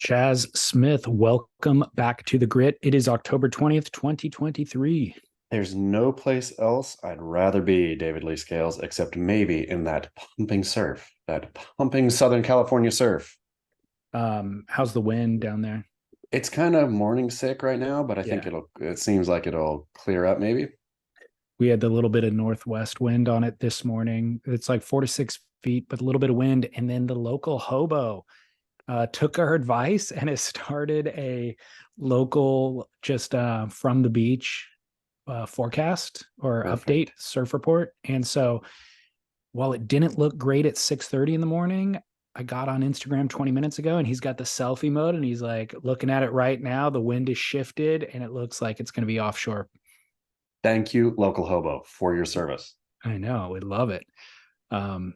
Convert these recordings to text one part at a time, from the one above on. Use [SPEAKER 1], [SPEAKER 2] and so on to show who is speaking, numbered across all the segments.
[SPEAKER 1] Chaz Smith, welcome back to the grit. It is October 20th, 2023.
[SPEAKER 2] There's no place else I'd rather be, David Lee Scales, except maybe in that pumping surf, that pumping Southern California surf.
[SPEAKER 1] How's the wind down there?
[SPEAKER 2] It's kind of morning sick right now, but I think
[SPEAKER 1] Yeah,
[SPEAKER 2] it seems like it'll clear up maybe.
[SPEAKER 1] we had the little bit of northwest wind on it this morning. It's like 4 to 6 feet, but a little bit of wind. And then the local hobo took our advice and has started a local, just from the beach forecast or
[SPEAKER 2] Perfect.
[SPEAKER 1] update surf report. And so while it didn't look great at 6:30 in the morning, I got on Instagram 20 minutes ago and he's got the selfie mode and he's like looking at it right now. The wind is shifted and it looks like it's going to be offshore.
[SPEAKER 2] Thank you, local hobo, for your service.
[SPEAKER 1] I know, we love it. Um,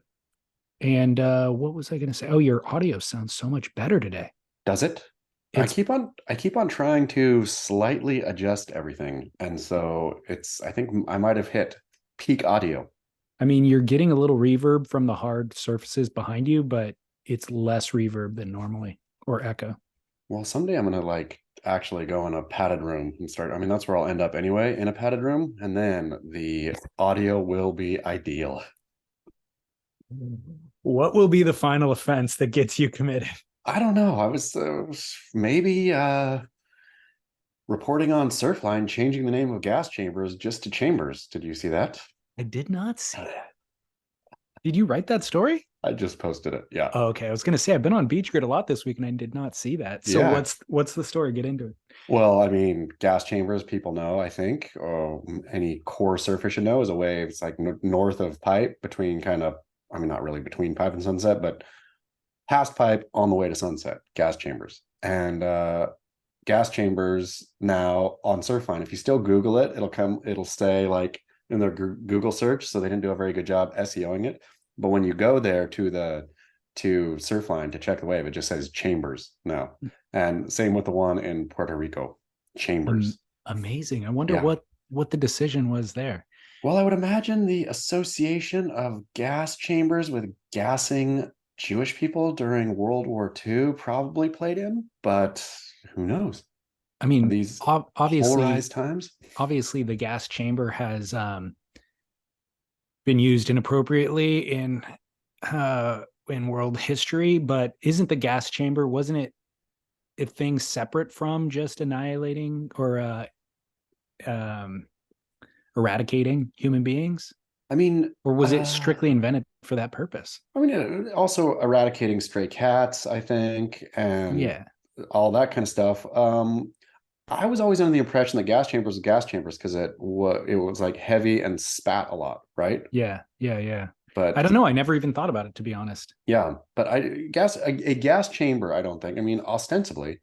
[SPEAKER 1] and what was I going to say? Oh, your audio sounds so much better today.
[SPEAKER 2] Does it?
[SPEAKER 1] It's,
[SPEAKER 2] I keep on trying to slightly adjust everything. And so I think I might have hit peak audio.
[SPEAKER 1] I mean, you're getting a little reverb from the hard surfaces behind you, but it's less reverb than normally or echo.
[SPEAKER 2] Well, someday I'm gonna like actually go in a padded room and start. I mean, that's where I'll end up anyway, in a padded room, and then the audio will be ideal.
[SPEAKER 1] What will be the final offense that gets you committed?
[SPEAKER 2] I don't know. I was maybe reporting on Surfline changing the name of gas chambers just to chambers. Did you see that?
[SPEAKER 1] I did not see that. Did you write that story?
[SPEAKER 2] I just posted it. Yeah.
[SPEAKER 1] Oh, okay. I was going to say I've been on Beach Grid a lot this week and I did not see that. So
[SPEAKER 2] Yeah.
[SPEAKER 1] what's the story? Get into it.
[SPEAKER 2] Well, I mean, gas chambers, people know, I think, or any core surfer should know, is a wave. It's like north of pipe between kind of, I mean, not really between pipe and sunset, but past pipe on the way to sunset, gas chambers. And gas chambers now on Surfline, if you still Google it, it'll stay like in their Google search. So they didn't do a very good job SEOing it. But when you go there to Surfline to check the wave, it just says chambers now. And same with the one in Puerto Rico, chambers.
[SPEAKER 1] Amazing. I wonder
[SPEAKER 2] Yeah.
[SPEAKER 1] what the decision was there.
[SPEAKER 2] Well, I would imagine the association of gas chambers with gassing Jewish people during World War II probably played in, but who knows?
[SPEAKER 1] I mean,
[SPEAKER 2] These
[SPEAKER 1] obviously,
[SPEAKER 2] polarized times.
[SPEAKER 1] obviously, the gas chamber has been used inappropriately in world history, but isn't the gas chamber, wasn't it a thing separate from just annihilating or um, eradicating human beings?
[SPEAKER 2] I mean,
[SPEAKER 1] Or was it strictly invented for that purpose?
[SPEAKER 2] also eradicating stray cats, I think, and
[SPEAKER 1] Yeah.
[SPEAKER 2] all that kind of stuff. I was always under the impression that gas chambers were gas chambers because it was like heavy and spat a lot, right?
[SPEAKER 1] Yeah. Yeah. Yeah. I
[SPEAKER 2] But
[SPEAKER 1] don't know. I never even thought about it, to be honest.
[SPEAKER 2] yeah, but I guess a gas chamber, I don't think. I mean, ostensibly,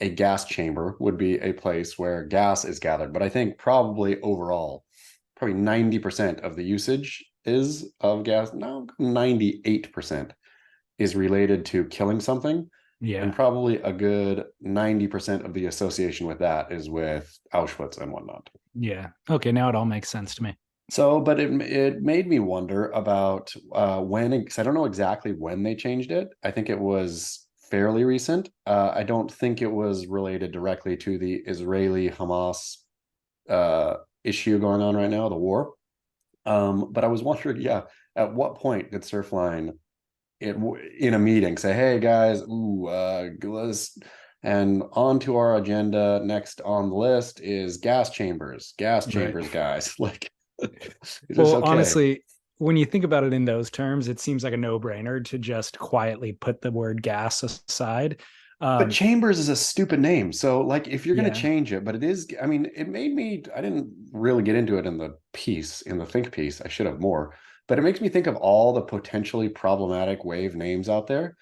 [SPEAKER 2] a gas chamber would be a place where gas is gathered, but I think probably overall, probably 90% of the usage is of gas. No, 98% is related to killing something. And
[SPEAKER 1] Yeah.
[SPEAKER 2] probably a good 90% of the association with that is with Auschwitz and whatnot.
[SPEAKER 1] Yeah. Okay. Now it all makes sense to me.
[SPEAKER 2] So, but it made me wonder about when, because I don't know exactly when they changed it. I think it was fairly recent. I don't think it was related directly to the Israeli Hamas issue going on right now, the war. But I was wondering, yeah, at what point did Surfline in a meeting say, "Hey guys, let's," and on to our agenda next on the list is gas
[SPEAKER 1] Right.
[SPEAKER 2] chambers, guys. Like, just
[SPEAKER 1] Well,
[SPEAKER 2] okay.
[SPEAKER 1] honestly, when you think about it in those terms, it seems like a no-brainer to just quietly put the word gas aside.
[SPEAKER 2] But
[SPEAKER 1] Um,
[SPEAKER 2] Chambers is a stupid name. So, like, if you're going to
[SPEAKER 1] yeah.
[SPEAKER 2] change it, but it is, I mean, it made me, I didn't really get into it in the think piece. I should have more, but it makes me think of all the potentially problematic wave names out there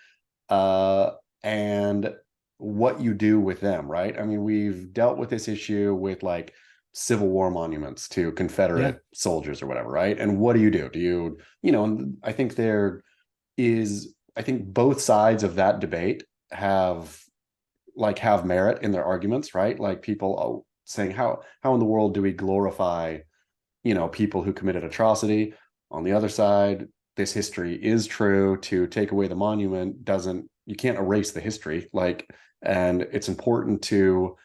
[SPEAKER 2] uh, and what you do with them, right? I mean, we've dealt with this issue with like Civil War monuments to
[SPEAKER 1] Yeah.
[SPEAKER 2] Confederate soldiers or whatever, right? And what do you do? And I think I think both sides of that debate have have merit in their arguments, right? Like people saying how in the world do we glorify, people who committed atrocity? On the other side, this history is true. To take away the monument doesn't, you can't erase the history. Like, and it's important to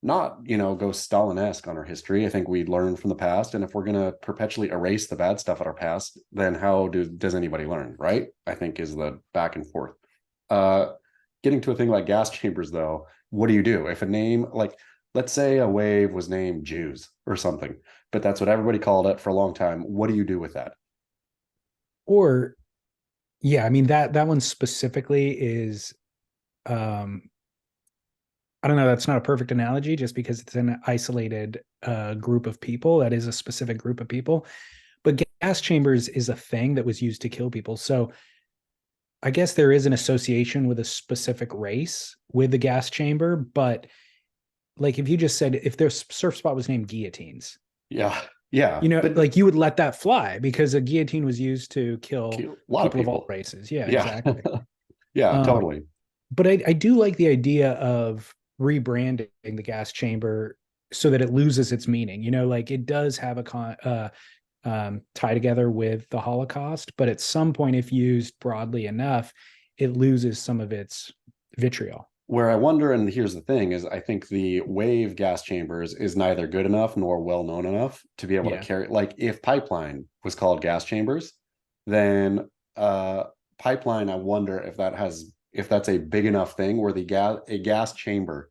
[SPEAKER 2] not, go Stalin-esque on our history. I think we learn from the past. And if we're going to perpetually erase the bad stuff at our past, then how does anybody learn, right? I think is the back and forth. Getting to a thing like gas chambers, though, what do you do? If a name, like, let's say a wave was named Jews or something, but that's what everybody called it for a long time. What do you do with that?
[SPEAKER 1] Or yeah, I mean that one specifically is um I don't know, that's not a perfect analogy just because it's an isolated group of people. That is a specific group of people. But gas chambers is a thing that was used to kill people. So I guess there is an association with a specific race with the gas chamber, but like if you just said if their surf spot was named guillotines,
[SPEAKER 2] Yeah. Yeah.
[SPEAKER 1] you know,
[SPEAKER 2] But
[SPEAKER 1] like you would let that fly because a guillotine was used to kill
[SPEAKER 2] a lot of
[SPEAKER 1] people of all
[SPEAKER 2] people.
[SPEAKER 1] races. Yeah,
[SPEAKER 2] Yeah.
[SPEAKER 1] exactly.
[SPEAKER 2] Yeah,
[SPEAKER 1] Um,
[SPEAKER 2] totally.
[SPEAKER 1] but I do like the idea of rebranding the gas chamber so that it loses its meaning. You know, like it does have a tie together with the Holocaust, but at some point, if used broadly enough, it loses some of its vitriol.
[SPEAKER 2] Where I wonder, and here's the thing, is I think the wave gas chambers is neither good enough nor well known enough to be able to
[SPEAKER 1] Yeah,
[SPEAKER 2] carry. Like if pipeline was called gas chambers, then pipeline, I wonder if that's a big enough thing where a gas chamber,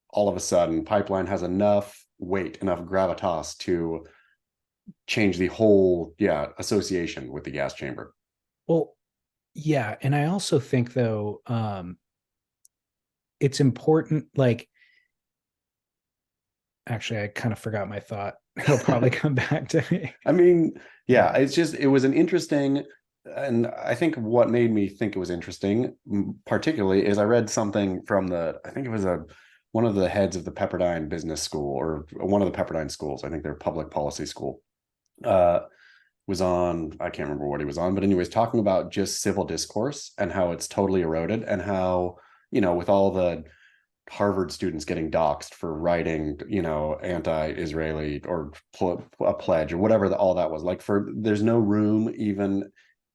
[SPEAKER 2] all of a sudden pipeline has enough weight, enough gravitas to change the whole, association with the gas chamber.
[SPEAKER 1] well, yeah, and I also think though, it's important. Like, actually, I kind of forgot my thought. It'll probably come back to me.
[SPEAKER 2] I mean, yeah, it was an interesting, and I think what made me think it was interesting, particularly, is I read something from I think it was one of the heads of the Pepperdine Business School, or one of the Pepperdine schools. I think they're public policy school. Was on, I can't remember what he was on, but anyways, talking about just civil discourse and how it's totally eroded, and how, with all the Harvard students getting doxxed for writing, anti-Israeli or a pledge or whatever all that was. Like, there's no room even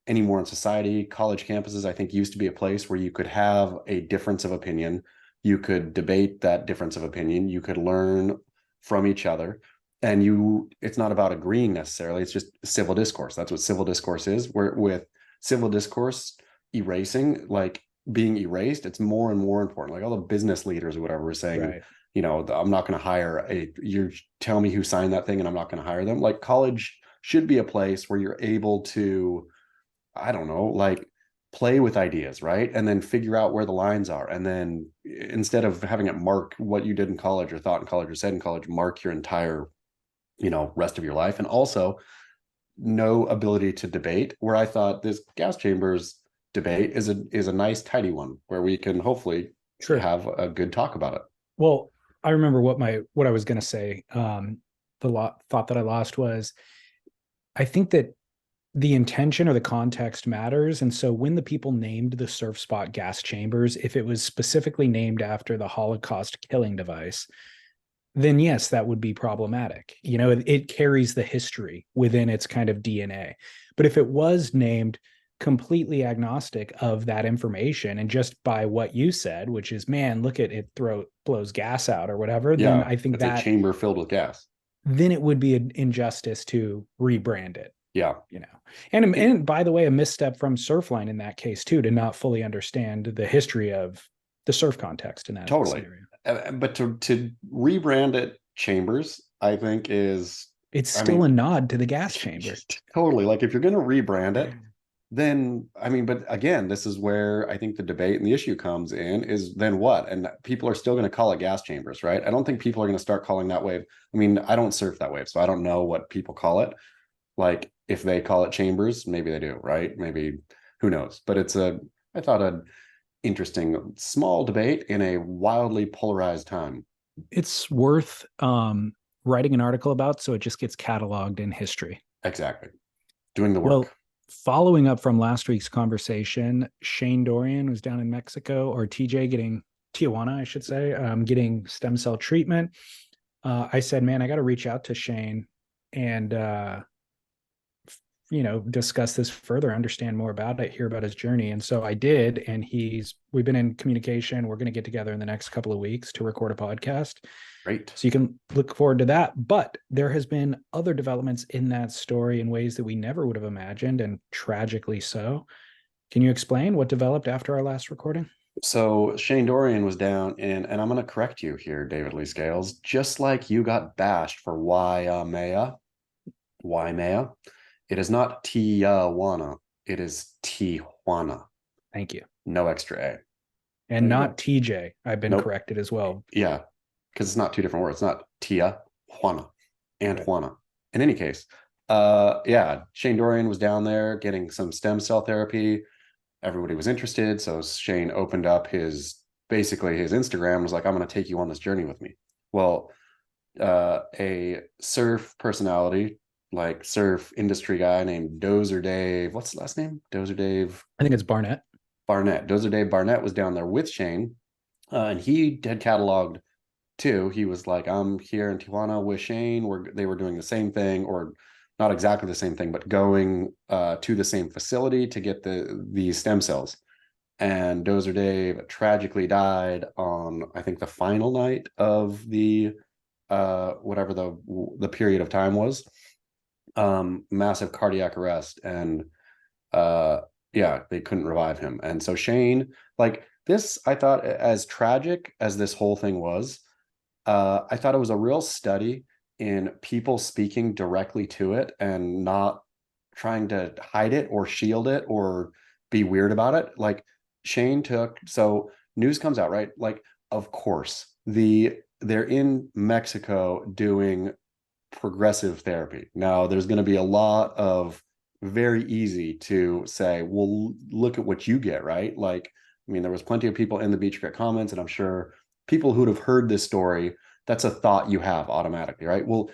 [SPEAKER 2] anymore in society. College campuses, I think, used to be a place where you could have a difference of opinion. You could debate that difference of opinion. You could learn from each other. And it's not about agreeing necessarily. It's just civil discourse. That's what civil discourse is. Where with civil discourse erasing, like, being erased, it's more and more important. Like all the business leaders or whatever were saying,
[SPEAKER 1] Right.
[SPEAKER 2] I'm not going to hire you tell me who signed that thing and I'm not going to hire them. Like college should be a place where you're able to, I don't know, like play with ideas, right? And then figure out where the lines are. And then instead of having it mark what you did in college or thought in college or said in college, mark your entire, rest of your life. And also no ability to debate, where I thought this gas chambers debate is a nice tidy one where we can hopefully
[SPEAKER 1] Sure.
[SPEAKER 2] have a good talk about it.
[SPEAKER 1] Well, I remember what I was going to say. Thought that I lost was I think that the intention or the context matters. And so when the people named the surf spot gas chambers, if it was specifically named after the Holocaust killing device, then yes, that would be problematic. You know, it carries the history within its kind of DNA. But if it was named completely agnostic of that information and just by what you said, which is, man, look at it blows gas out or whatever, then
[SPEAKER 2] Yeah,
[SPEAKER 1] I think
[SPEAKER 2] it's a
[SPEAKER 1] that
[SPEAKER 2] chamber filled with gas.
[SPEAKER 1] then it would be an injustice to rebrand it.
[SPEAKER 2] Yeah,
[SPEAKER 1] You know, and by the way, a misstep from Surfline in that case too, to not fully understand the history of the surf context in that
[SPEAKER 2] totally.
[SPEAKER 1] scenario.
[SPEAKER 2] But to rebrand it chambers, I think is,
[SPEAKER 1] It's
[SPEAKER 2] I
[SPEAKER 1] still
[SPEAKER 2] mean,
[SPEAKER 1] a nod to the gas chamber.
[SPEAKER 2] totally. Like if you're going to rebrand it, then I mean, but again, this is where I think the debate and the issue comes in, is then what? And people are still going to call it gas chambers, right? I don't think people are going to start calling that wave. I mean, I don't surf that wave, so I don't know what people call it. Like if they call it chambers, maybe they do, right? Maybe, who knows? But I thought, an interesting small debate in a wildly polarized time.
[SPEAKER 1] It's worth writing an article about so it just gets cataloged in history.
[SPEAKER 2] Exactly. Doing the
[SPEAKER 1] Well,
[SPEAKER 2] work.
[SPEAKER 1] following up from last week's conversation, Shane Dorian was down in Mexico, or TJ getting Tijuana, I should say, getting stem cell treatment. I said, man, I got to reach out to Shane and discuss this further, understand more about it, hear about his journey. And so I did, and we've been in communication. We're going to get together in the next couple of weeks to record a podcast.
[SPEAKER 2] Great.
[SPEAKER 1] So you can look forward to that. But there has been other developments in that story in ways that we never would have imagined, and tragically so. Can you explain what developed after our last recording?
[SPEAKER 2] So Shane Dorian was down in, and I'm going to correct you here, David Lee Scales, just like you got bashed for Waimea. It is not Tijuana. It is Tijuana.
[SPEAKER 1] Thank you.
[SPEAKER 2] No extra A.
[SPEAKER 1] And not TJ. I've been
[SPEAKER 2] Nope.
[SPEAKER 1] corrected as well.
[SPEAKER 2] Yeah, because it's not two different words. It's not Tia, Juana, and Juana. In any case, yeah, Shane Dorian was down there getting some stem cell therapy. Everybody was interested, so Shane opened up his Instagram, was like, I'm going to take you on this journey with me. Well, a surf personality, like surf industry guy named Dozer Dave. What's the last name? Dozer Dave.
[SPEAKER 1] I think it's Barnett.
[SPEAKER 2] Dozer Dave Barnett was down there with Shane, and he had cataloged too. He was like, I'm here in Tijuana with Shane. They were doing the same thing, or not exactly the same thing, but going to the same facility to get the stem cells. And Dozer Dave tragically died on, I think, the final night of the whatever the period of time was. Massive cardiac arrest, and yeah, they couldn't revive him. And so Shane, like this, I thought, as tragic as this whole thing was, I thought it was a real study in people speaking directly to it and not trying to hide it or shield it or be weird about it. Like Shane so news comes out, right? Like, of course, they're in Mexico doing progressive therapy. Now, there's going to be a lot of very easy to say, well, look at what you get, right? Like, I mean, there was plenty of people in the Beach Grit comments, and I'm sure people who'd have heard this story, that's a thought you have automatically, right? Well,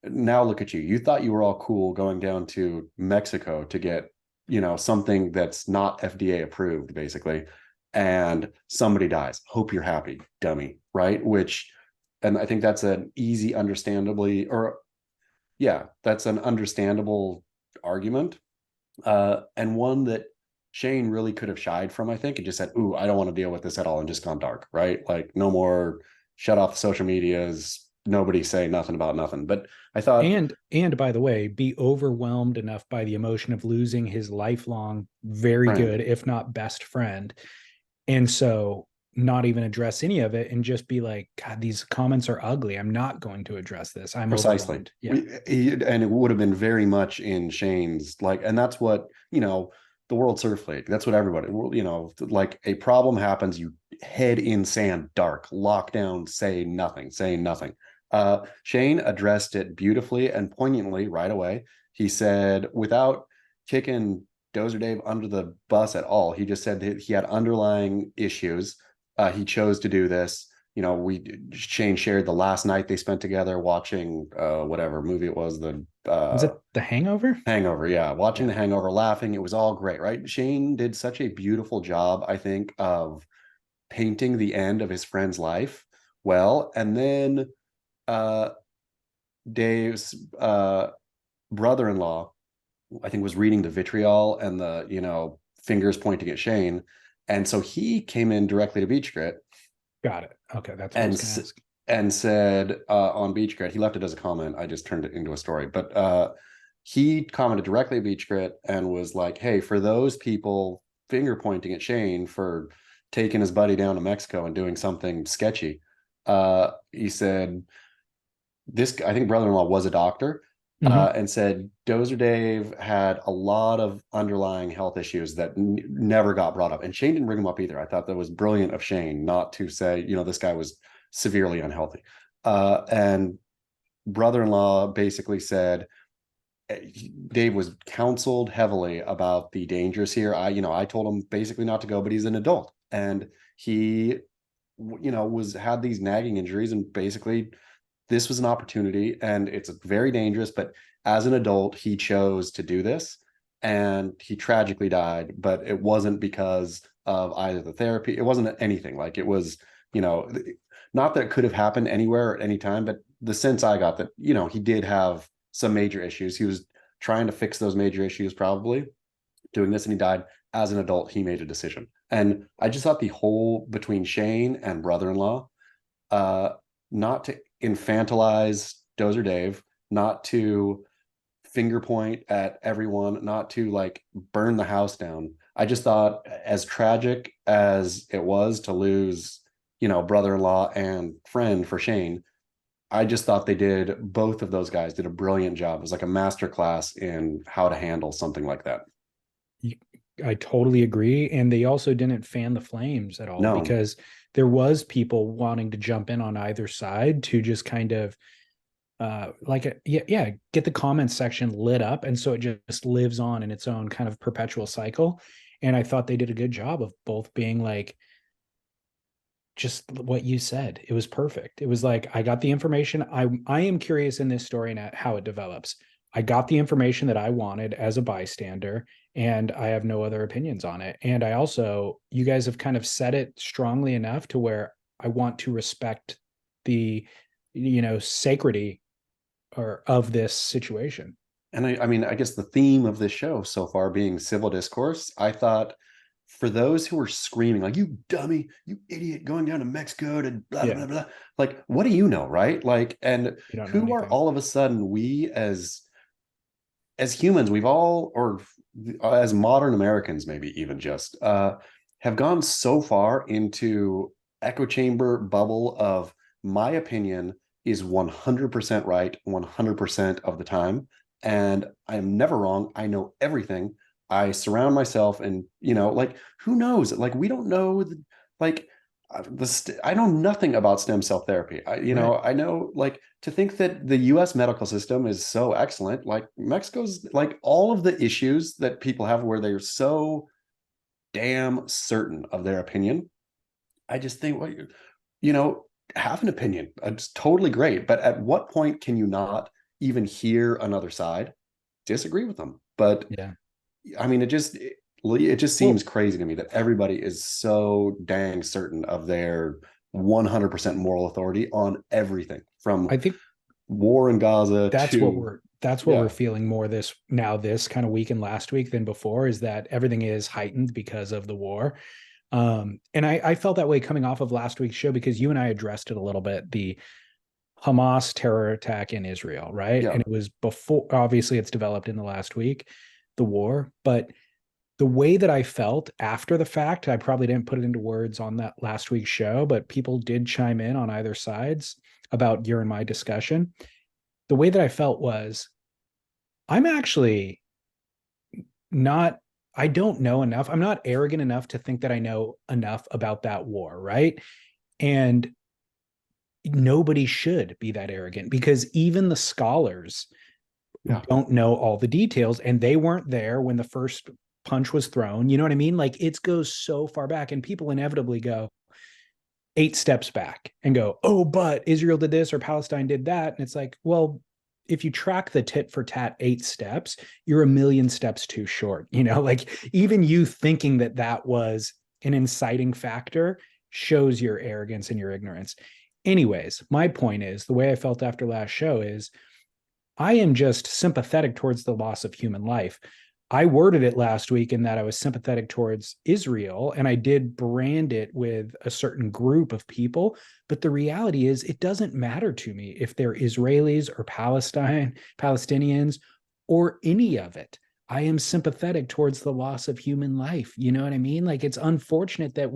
[SPEAKER 2] now look at you. You thought you were all cool going down to Mexico to get, something that's not FDA approved, basically, and somebody dies. Hope you're happy, dummy, right? And I think that's an easy, that's an understandable argument, and one that Shane really could have shied from, I think, and just said, ooh, I don't want to deal with this at all, and just gone dark, right? Like, no more, shut off the social medias, nobody say nothing about nothing. But I thought,
[SPEAKER 1] and by the way, be overwhelmed enough by the emotion of losing his lifelong, very good, if not best friend. And so not even address any of it and just be like, God, these comments are ugly. I'm not going to address this. I'm
[SPEAKER 2] precisely.
[SPEAKER 1] Yeah.
[SPEAKER 2] And it would have been very much in Shane's, like, and that's what, the World Surf League, that's what everybody, like, a problem happens, you head in sand, dark, lockdown, say nothing. Shane addressed it beautifully and poignantly right away. He said, without kicking Dozer Dave under the bus at all, he just said that he had underlying issues. He chose to do this. Shane shared the last night they spent together watching whatever movie it was.
[SPEAKER 1] Was it The Hangover?
[SPEAKER 2] Hangover, yeah. Watching The Hangover, laughing. It was all great, right? Shane did such a beautiful job, I think, of painting the end of his friend's life well. And then Dave's brother-in-law, I think, was reading the vitriol and the, fingers pointing at Shane. And so he came in directly to Beach Grit.
[SPEAKER 1] Got it. Okay, that's what I was going to ask.
[SPEAKER 2] And said on Beach Grit, he left it as a comment. I just turned it into a story. But he commented directly at Beach Grit and was like, hey, for those people finger pointing at Shane for taking his buddy down to Mexico and doing something sketchy, he said, I think brother-in-law was a doctor. And said Dozer Dave had a lot of underlying health issues that never got brought up. And Shane didn't bring them up either. I thought that was brilliant of Shane not to say, this guy was severely unhealthy. And brother-in-law basically said, Dave was counseled heavily about the dangers here. I told him basically not to go, but he's an adult. And he, had these nagging injuries, and basically this was an opportunity, and it's very dangerous, but as an adult, he chose to do this, and he tragically died, but it wasn't because of either the therapy. It wasn't anything. Like, it was, not that it could have happened anywhere at any time, but the sense I got that, he did have some major issues. He was trying to fix those major issues, probably doing this, and he died. As an adult, he made a decision. And I just thought the whole between Shane and brother-in-law, uh, not to infantilize Dozer Dave, not to finger point at everyone, not to like burn the house down. I just thought, as tragic as it was to lose, brother-in-law and friend for Shane, I just thought both of those guys did a brilliant job. It was like a master class in how to handle something like that.
[SPEAKER 1] I totally agree. And they also didn't fan the flames at all,
[SPEAKER 2] No.
[SPEAKER 1] because there was people wanting to jump in on either side to just kind of get the comments section lit up. And so it just lives on in its own kind of perpetual cycle. And I thought they did a good job of both being like, just what you said. It was perfect. It was like, I got the information. I am curious in this story and how it develops. I got the information that I wanted as a bystander, and I have no other opinions on it. And I also, you guys have kind of said it strongly enough to where I want to respect the, sacredity of this situation.
[SPEAKER 2] And I mean, I guess the theme of this show so far being civil discourse, I thought, for those who were screaming like, you dummy, you idiot, going down to Mexico to blah blah blah, like, what do you know, right? Like, and who are all of a sudden we as humans, we've all, or as modern Americans, maybe even just have gone so far into echo chamber bubble of my opinion is 100% right 100% of the time, and I am never wrong. I know everything. I surround myself, and like, who knows? Like, we don't know, like, I know nothing about stem cell therapy. I know, like, to think that the U.S. medical system is so excellent. Like, Mexico's, like, all of the issues that people have where they're so damn certain of their opinion. I just think, well, have an opinion. It's totally great, but at what point can you not even hear another side, disagree with them? But
[SPEAKER 1] yeah,
[SPEAKER 2] I mean, it just seems crazy to me that everybody is so dang certain of their 100% moral authority on everything, from
[SPEAKER 1] I think
[SPEAKER 2] war in Gaza to
[SPEAKER 1] that's what we're feeling more this kind of week and last week than before, is that everything is heightened because of the war. And I felt that way coming off of last week's show, because you and I addressed it a little bit, the Hamas terror attack in Israel, right?
[SPEAKER 2] yeah.
[SPEAKER 1] And it was before, obviously it's developed in the last week, the war, but the way that I felt after the fact, I probably didn't put it into words on that last week's show, but people did chime in on either sides about your and my discussion. The way that I felt was, I'm actually not, I don't know enough. I'm not arrogant enough to think that I know enough about that war, right? And nobody should be that arrogant, because even the scholars don't know all the details, and they weren't there when the first punch was thrown. You know what I mean? Like, it goes so far back, and people inevitably go 8 steps back and go, oh, but Israel did this or Palestine did that. And it's like, well, if you track the tit for tat 8 steps, you're a million steps too short. Like, even you thinking that that was an inciting factor shows your arrogance and your ignorance. Anyways, my point is, the way I felt after last show is, I am just sympathetic towards the loss of human life. I worded it last week in that I was sympathetic towards Israel, and I did brand it with a certain group of people. But the reality is, it doesn't matter to me if they're Israelis or Palestinians, or any of it. I am sympathetic towards the loss of human life. You know what I mean? Like, it's unfortunate that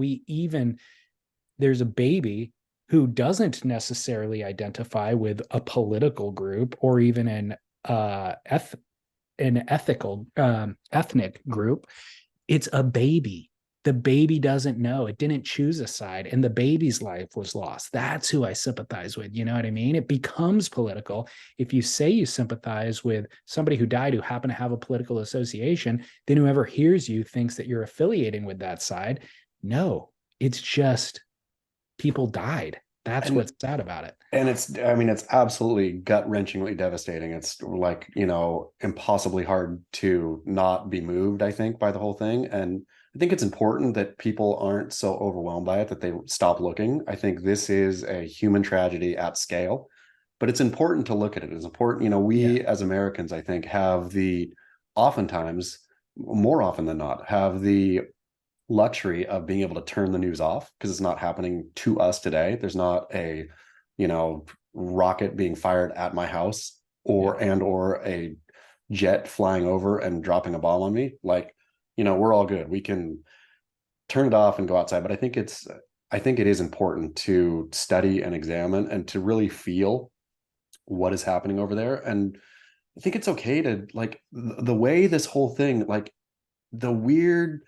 [SPEAKER 1] there's a baby who doesn't necessarily identify with a political group or even an ethnic group. It's a baby. The baby doesn't know. It didn't choose a side, and the baby's life was lost. That's who I sympathize with. You know what I mean? It becomes political. If you say you sympathize with somebody who died who happened to have a political association, then whoever hears you thinks that you're affiliating with that side. No, it's just people died. That's what's sad about it.
[SPEAKER 2] And it's absolutely gut-wrenchingly devastating. It's like, impossibly hard to not be moved, I think, by the whole thing. And I think it's important that people aren't so overwhelmed by it that they stop looking. I think this is a human tragedy at scale. but it's important to look at it. It's important, you know,
[SPEAKER 1] Yeah.
[SPEAKER 2] we as Americans, I think, have the oftentimes, more often than not, have the luxury of being able to turn the news off because it's not happening to us today. There's not a, you know, rocket being fired at my house
[SPEAKER 1] Yeah.
[SPEAKER 2] or a jet flying over and dropping a bomb on me. Like, you know, we're all good. We can turn it off and go outside. But I think it is important to study and examine and to really feel what is happening over there. And I think it's okay to like the way this whole thing, like the weird,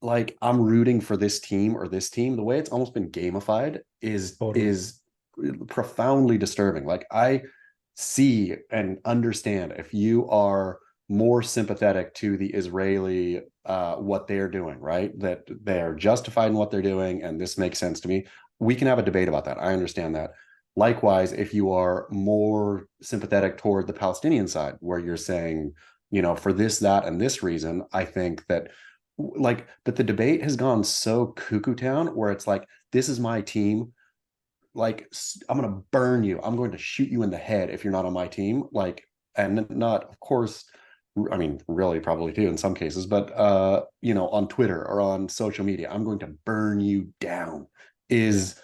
[SPEAKER 2] like I'm rooting for this team or this team, the way it's almost been gamified
[SPEAKER 1] Totally.
[SPEAKER 2] is profoundly disturbing. Like I see and understand if you are more sympathetic to the Israeli what they're doing, right? That they're justified in what they're doing, and this makes sense to me. We can have a debate about that. I understand that. Likewise, if you are more sympathetic toward the Palestinian side, where you're saying, you know, for this, that, and this reason, I think that like, but the debate has gone so cuckoo town where it's like, this is my team. Like, I'm going to burn you. I'm going to shoot you in the head if you're not on my team. Like, and not, of course, I mean, really probably too in some cases, but, you know, on Twitter or on social media, I'm going to burn you down
[SPEAKER 1] Yeah.
[SPEAKER 2] is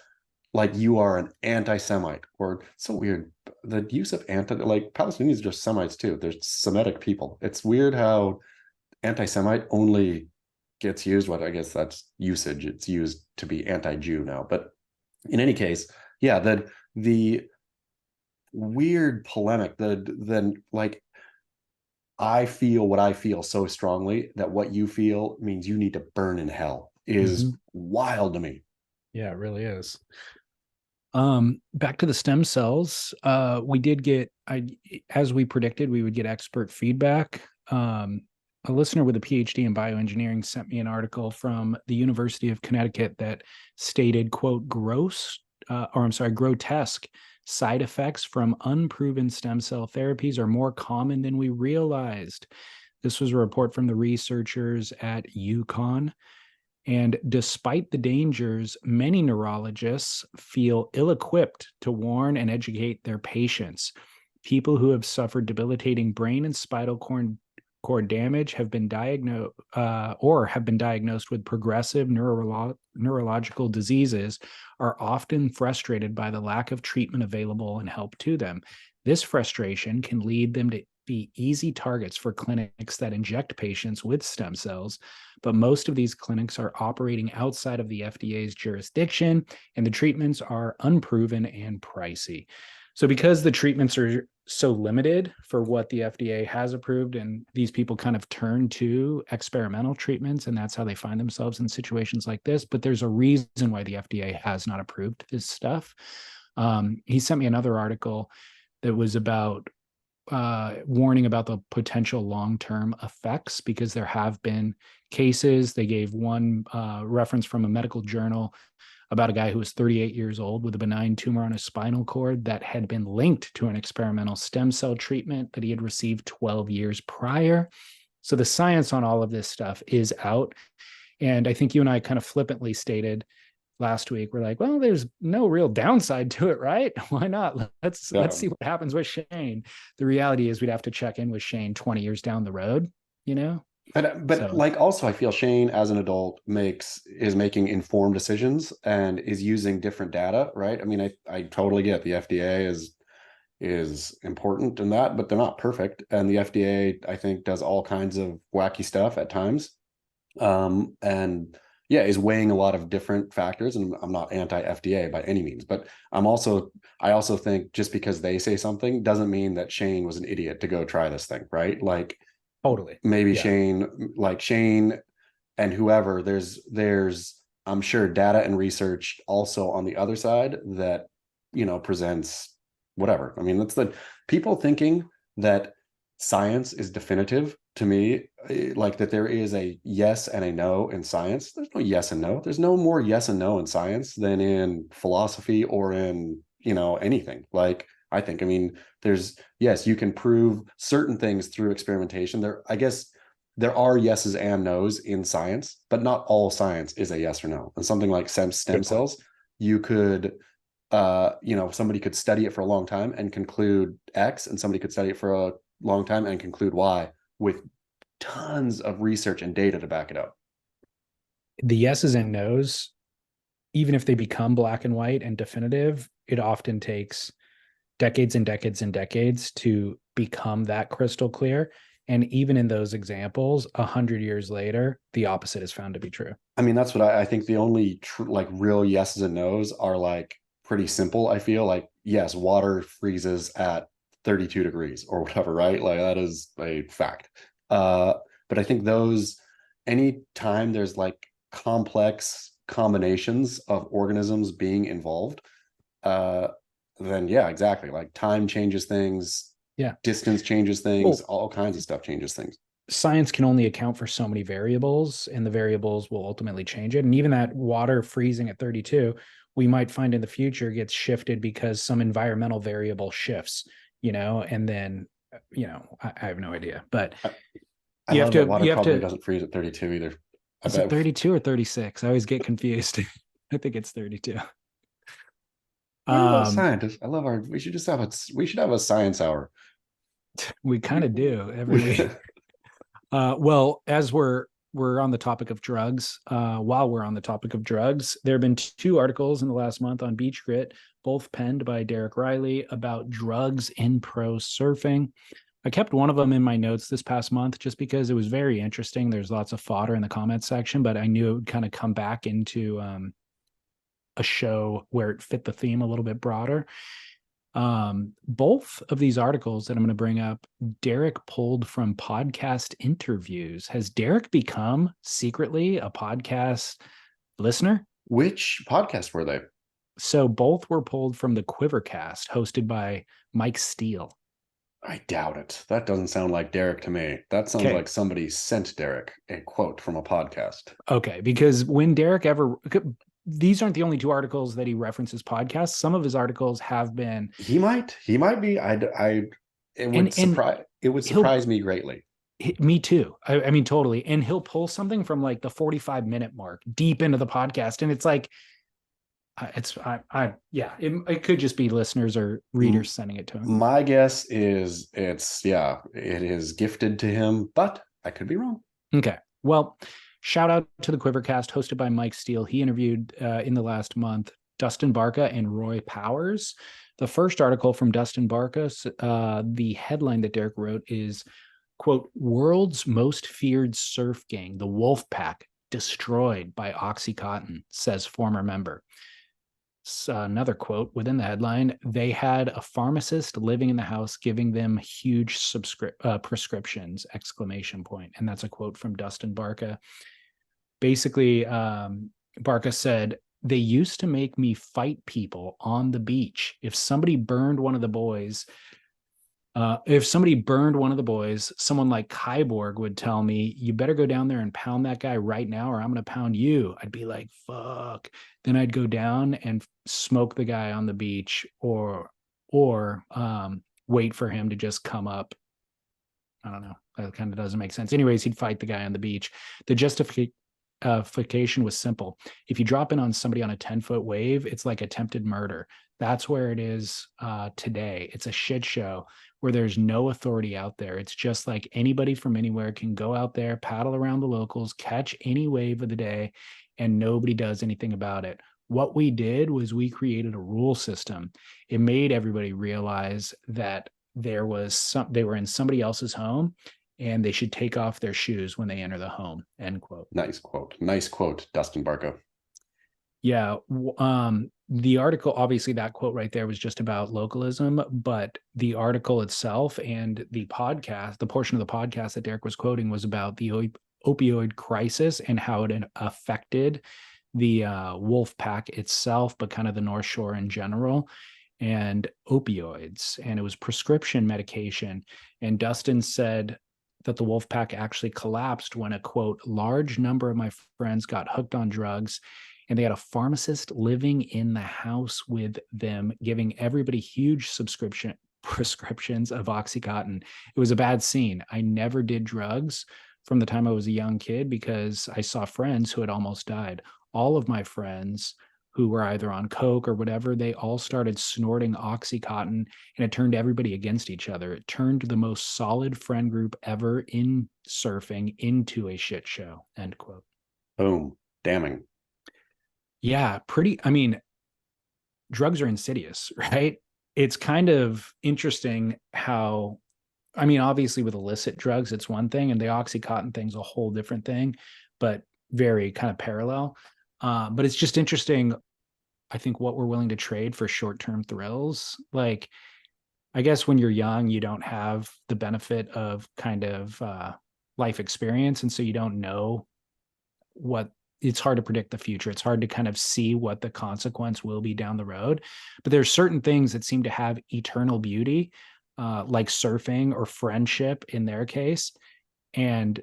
[SPEAKER 2] like, you are an anti-Semite or so weird. The use of like Palestinians are just Semites too. They're Semitic people. It's weird how anti-Semite only gets used. What I guess that's usage. It's used to be anti-Jew now. But in any case, yeah, the weird polemic, the like I feel what I feel so strongly that what you feel means you need to burn in hell is
[SPEAKER 1] Hmm.
[SPEAKER 2] wild to me.
[SPEAKER 1] Yeah, it really is. Back to the stem cells. We did get, as we predicted, we would get expert feedback. A listener with a PhD in bioengineering sent me an article from the University of Connecticut that stated, quote, grotesque side effects from unproven stem cell therapies are more common than we realized. This was a report from the researchers at UConn. And despite the dangers, many neurologists feel ill equipped to warn and educate their patients. People who have suffered debilitating brain and spinal cord damage have been diagnosed with progressive neurological diseases are often frustrated by the lack of treatment available and help to them. This frustration can lead them to be easy targets for clinics that inject patients with stem cells, but most of these clinics are operating outside of the FDA's jurisdiction, and the treatments are unproven and pricey. So, because the treatments are so limited for what the FDA has approved, and these people kind of turn to experimental treatments, and that's how they find themselves in situations like this. But there's a reason why the FDA has not approved this stuff. He sent me another article that was about warning about the potential long-term effects because there have been cases. They gave one reference from a medical journal about a guy who was 38 years old with a benign tumor on his spinal cord that had been linked to an experimental stem cell treatment that he had received 12 years prior. So the science on all of this stuff is out. And I think you and I kind of flippantly stated last week, we're like, well, there's no real downside to it, right? Why not? Let's
[SPEAKER 2] Yeah.
[SPEAKER 1] see what happens with Shane. The reality is we'd have to check in with Shane 20 years down the road, you know?
[SPEAKER 2] But
[SPEAKER 1] So
[SPEAKER 2] like also I feel Shane as an adult is making informed decisions and is using different data, right? I mean, I totally get the FDA is important in that, but they're not perfect. And the FDA, I think, does all kinds of wacky stuff at times. And yeah, is weighing a lot of different factors. And I'm not anti-FDA by any means, but I also think just because they say something doesn't mean that Shane was an idiot to go try this thing, right? Like
[SPEAKER 1] totally.
[SPEAKER 2] maybe
[SPEAKER 1] Yeah.
[SPEAKER 2] Shane and whoever, there's I'm sure data and research also on the other side that, you know, presents whatever. I mean, that's the people thinking that science is definitive to me, like that there is a yes and a no in science. There's no yes and no. There's no more yes and no in science than in philosophy or in, you know, anything. Like I think, I mean, there's, yes, you can prove certain things through experimentation. I guess there are yeses and nos in science, but not all science is a yes or no. And something like stem
[SPEAKER 1] Good point.
[SPEAKER 2] cells, you could somebody could study it for a long time and conclude X, and somebody could study it for a long time and conclude Y with tons of research and data to back it up.
[SPEAKER 1] The yeses and nos, even if they become black and white and definitive, it often takes decades and decades and decades to become that crystal clear. And even in those examples, 100 years later, the opposite is found to be true.
[SPEAKER 2] I mean, that's what I think the only like real yeses and nos are like pretty simple. I feel like, yes, water freezes at 32 degrees or whatever, right? Like that is a fact. But I think those, anytime there's like complex combinations of organisms being involved, then yeah, exactly. Like time changes things.
[SPEAKER 1] Yeah.
[SPEAKER 2] Distance changes things. All kinds of stuff changes things.
[SPEAKER 1] Science can only account for so many variables, and the variables will ultimately change it. And even that water freezing at 32, we might find in the future gets shifted because some environmental variable shifts, and then, I have no idea. But
[SPEAKER 2] I love that water probably doesn't freeze at 32 either.
[SPEAKER 1] Is it 32 or 36? I always get confused. I think it's 32.
[SPEAKER 2] Scientists. I love we should have a science hour.
[SPEAKER 1] We kind of do every week. Well, as we're on the topic of drugs, while we're on the topic of drugs, there have been 2 articles in the last month on Beach Grit, both penned by Derek Riley, about drugs in pro surfing. I kept one of them in my notes this past month just because it was very interesting. There's lots of fodder in the comments section, but I knew it would kind of come back into a show where it fit the theme a little bit broader. Both of these articles that I'm going to bring up, Derek pulled from podcast interviews. Has Derek become secretly a podcast listener?
[SPEAKER 2] Which podcast were they?
[SPEAKER 1] So both were pulled from the Quivercast, hosted by Mike Steele.
[SPEAKER 2] I doubt it. That doesn't sound like Derek to me. That sounds like somebody sent Derek a quote from a podcast.
[SPEAKER 1] Okay, because when Derek these aren't the only 2 articles that he references podcasts. Some of his articles have been.
[SPEAKER 2] He might be. It would surprise me greatly.
[SPEAKER 1] Me too. I mean, totally. And he'll pull something from like the 45-minute mark deep into the podcast, and it's like, it could just be listeners or readers sending it to him.
[SPEAKER 2] My guess is it is gifted to him, but I could be wrong.
[SPEAKER 1] Okay. Well, shout out to the Quivercast hosted by Mike Steele. He interviewed in the last month Dustin Barca and Roy Powers. The first article from Dustin Barca, the headline that Derek wrote is, quote, "World's most feared surf gang, the Wolfpack, destroyed by Oxycontin," says former member. Another quote within the headline, "They had a pharmacist living in the house giving them huge prescriptions, exclamation point." And that's a quote from Dustin Barca. Basically, Barca said, "They used to make me fight people on the beach. If somebody burned one of the boys, someone like Kyborg would tell me, 'You better go down there and pound that guy right now, or I'm going to pound you.' I'd be like, fuck. Then I'd go down and smoke the guy on the beach, or wait for him to just come up." I don't know. That kind of doesn't make sense. Anyways, he'd fight the guy on the beach. The justification was simple. If you drop in on somebody on a 10-foot wave, it's like attempted murder. That's where it is today. It's a shit show where there's no authority out there. It's just like anybody from anywhere can go out there, paddle around the locals, catch any wave of the day, and nobody does anything about it. What we did was we created a rule system. It made everybody realize that they were in somebody else's home, and they should take off their shoes when they enter the home, end quote.
[SPEAKER 2] Nice quote, Dustin Barca.
[SPEAKER 1] Yeah. The article, obviously that quote right there was just about localism, but the article itself and the podcast, the portion of the podcast that Derek was quoting, was about the opioid crisis and how it affected the Wolfpack itself, but kind of the North Shore in general, and opioids. And it was prescription medication. And Dustin said that the Wolfpack actually collapsed when a, quote, "large number of my friends got hooked on drugs, and they had a pharmacist living in the house with them, giving everybody huge prescriptions of Oxycontin. It was a bad scene. I never did drugs from the time I was a young kid because I saw friends who had almost died. All of my friends who were either on coke or whatever, they all started snorting Oxycontin, and it turned everybody against each other. It turned the most solid friend group ever in surfing into a shit show, end quote.
[SPEAKER 2] Boom. Damning.
[SPEAKER 1] Yeah, pretty. I mean, drugs are insidious, right? It's kind of interesting how, I mean, obviously with illicit drugs, it's one thing, and the Oxycontin thing's a whole different thing, but very kind of parallel. But it's just interesting, I think, what we're willing to trade for short-term thrills. Like, I guess when you're young, you don't have the benefit of kind of life experience. And so you don't know what, it's hard to predict the future. It's hard to kind of see what the consequence will be down the road. But there's certain things that seem to have eternal beauty, like surfing or friendship in their case. And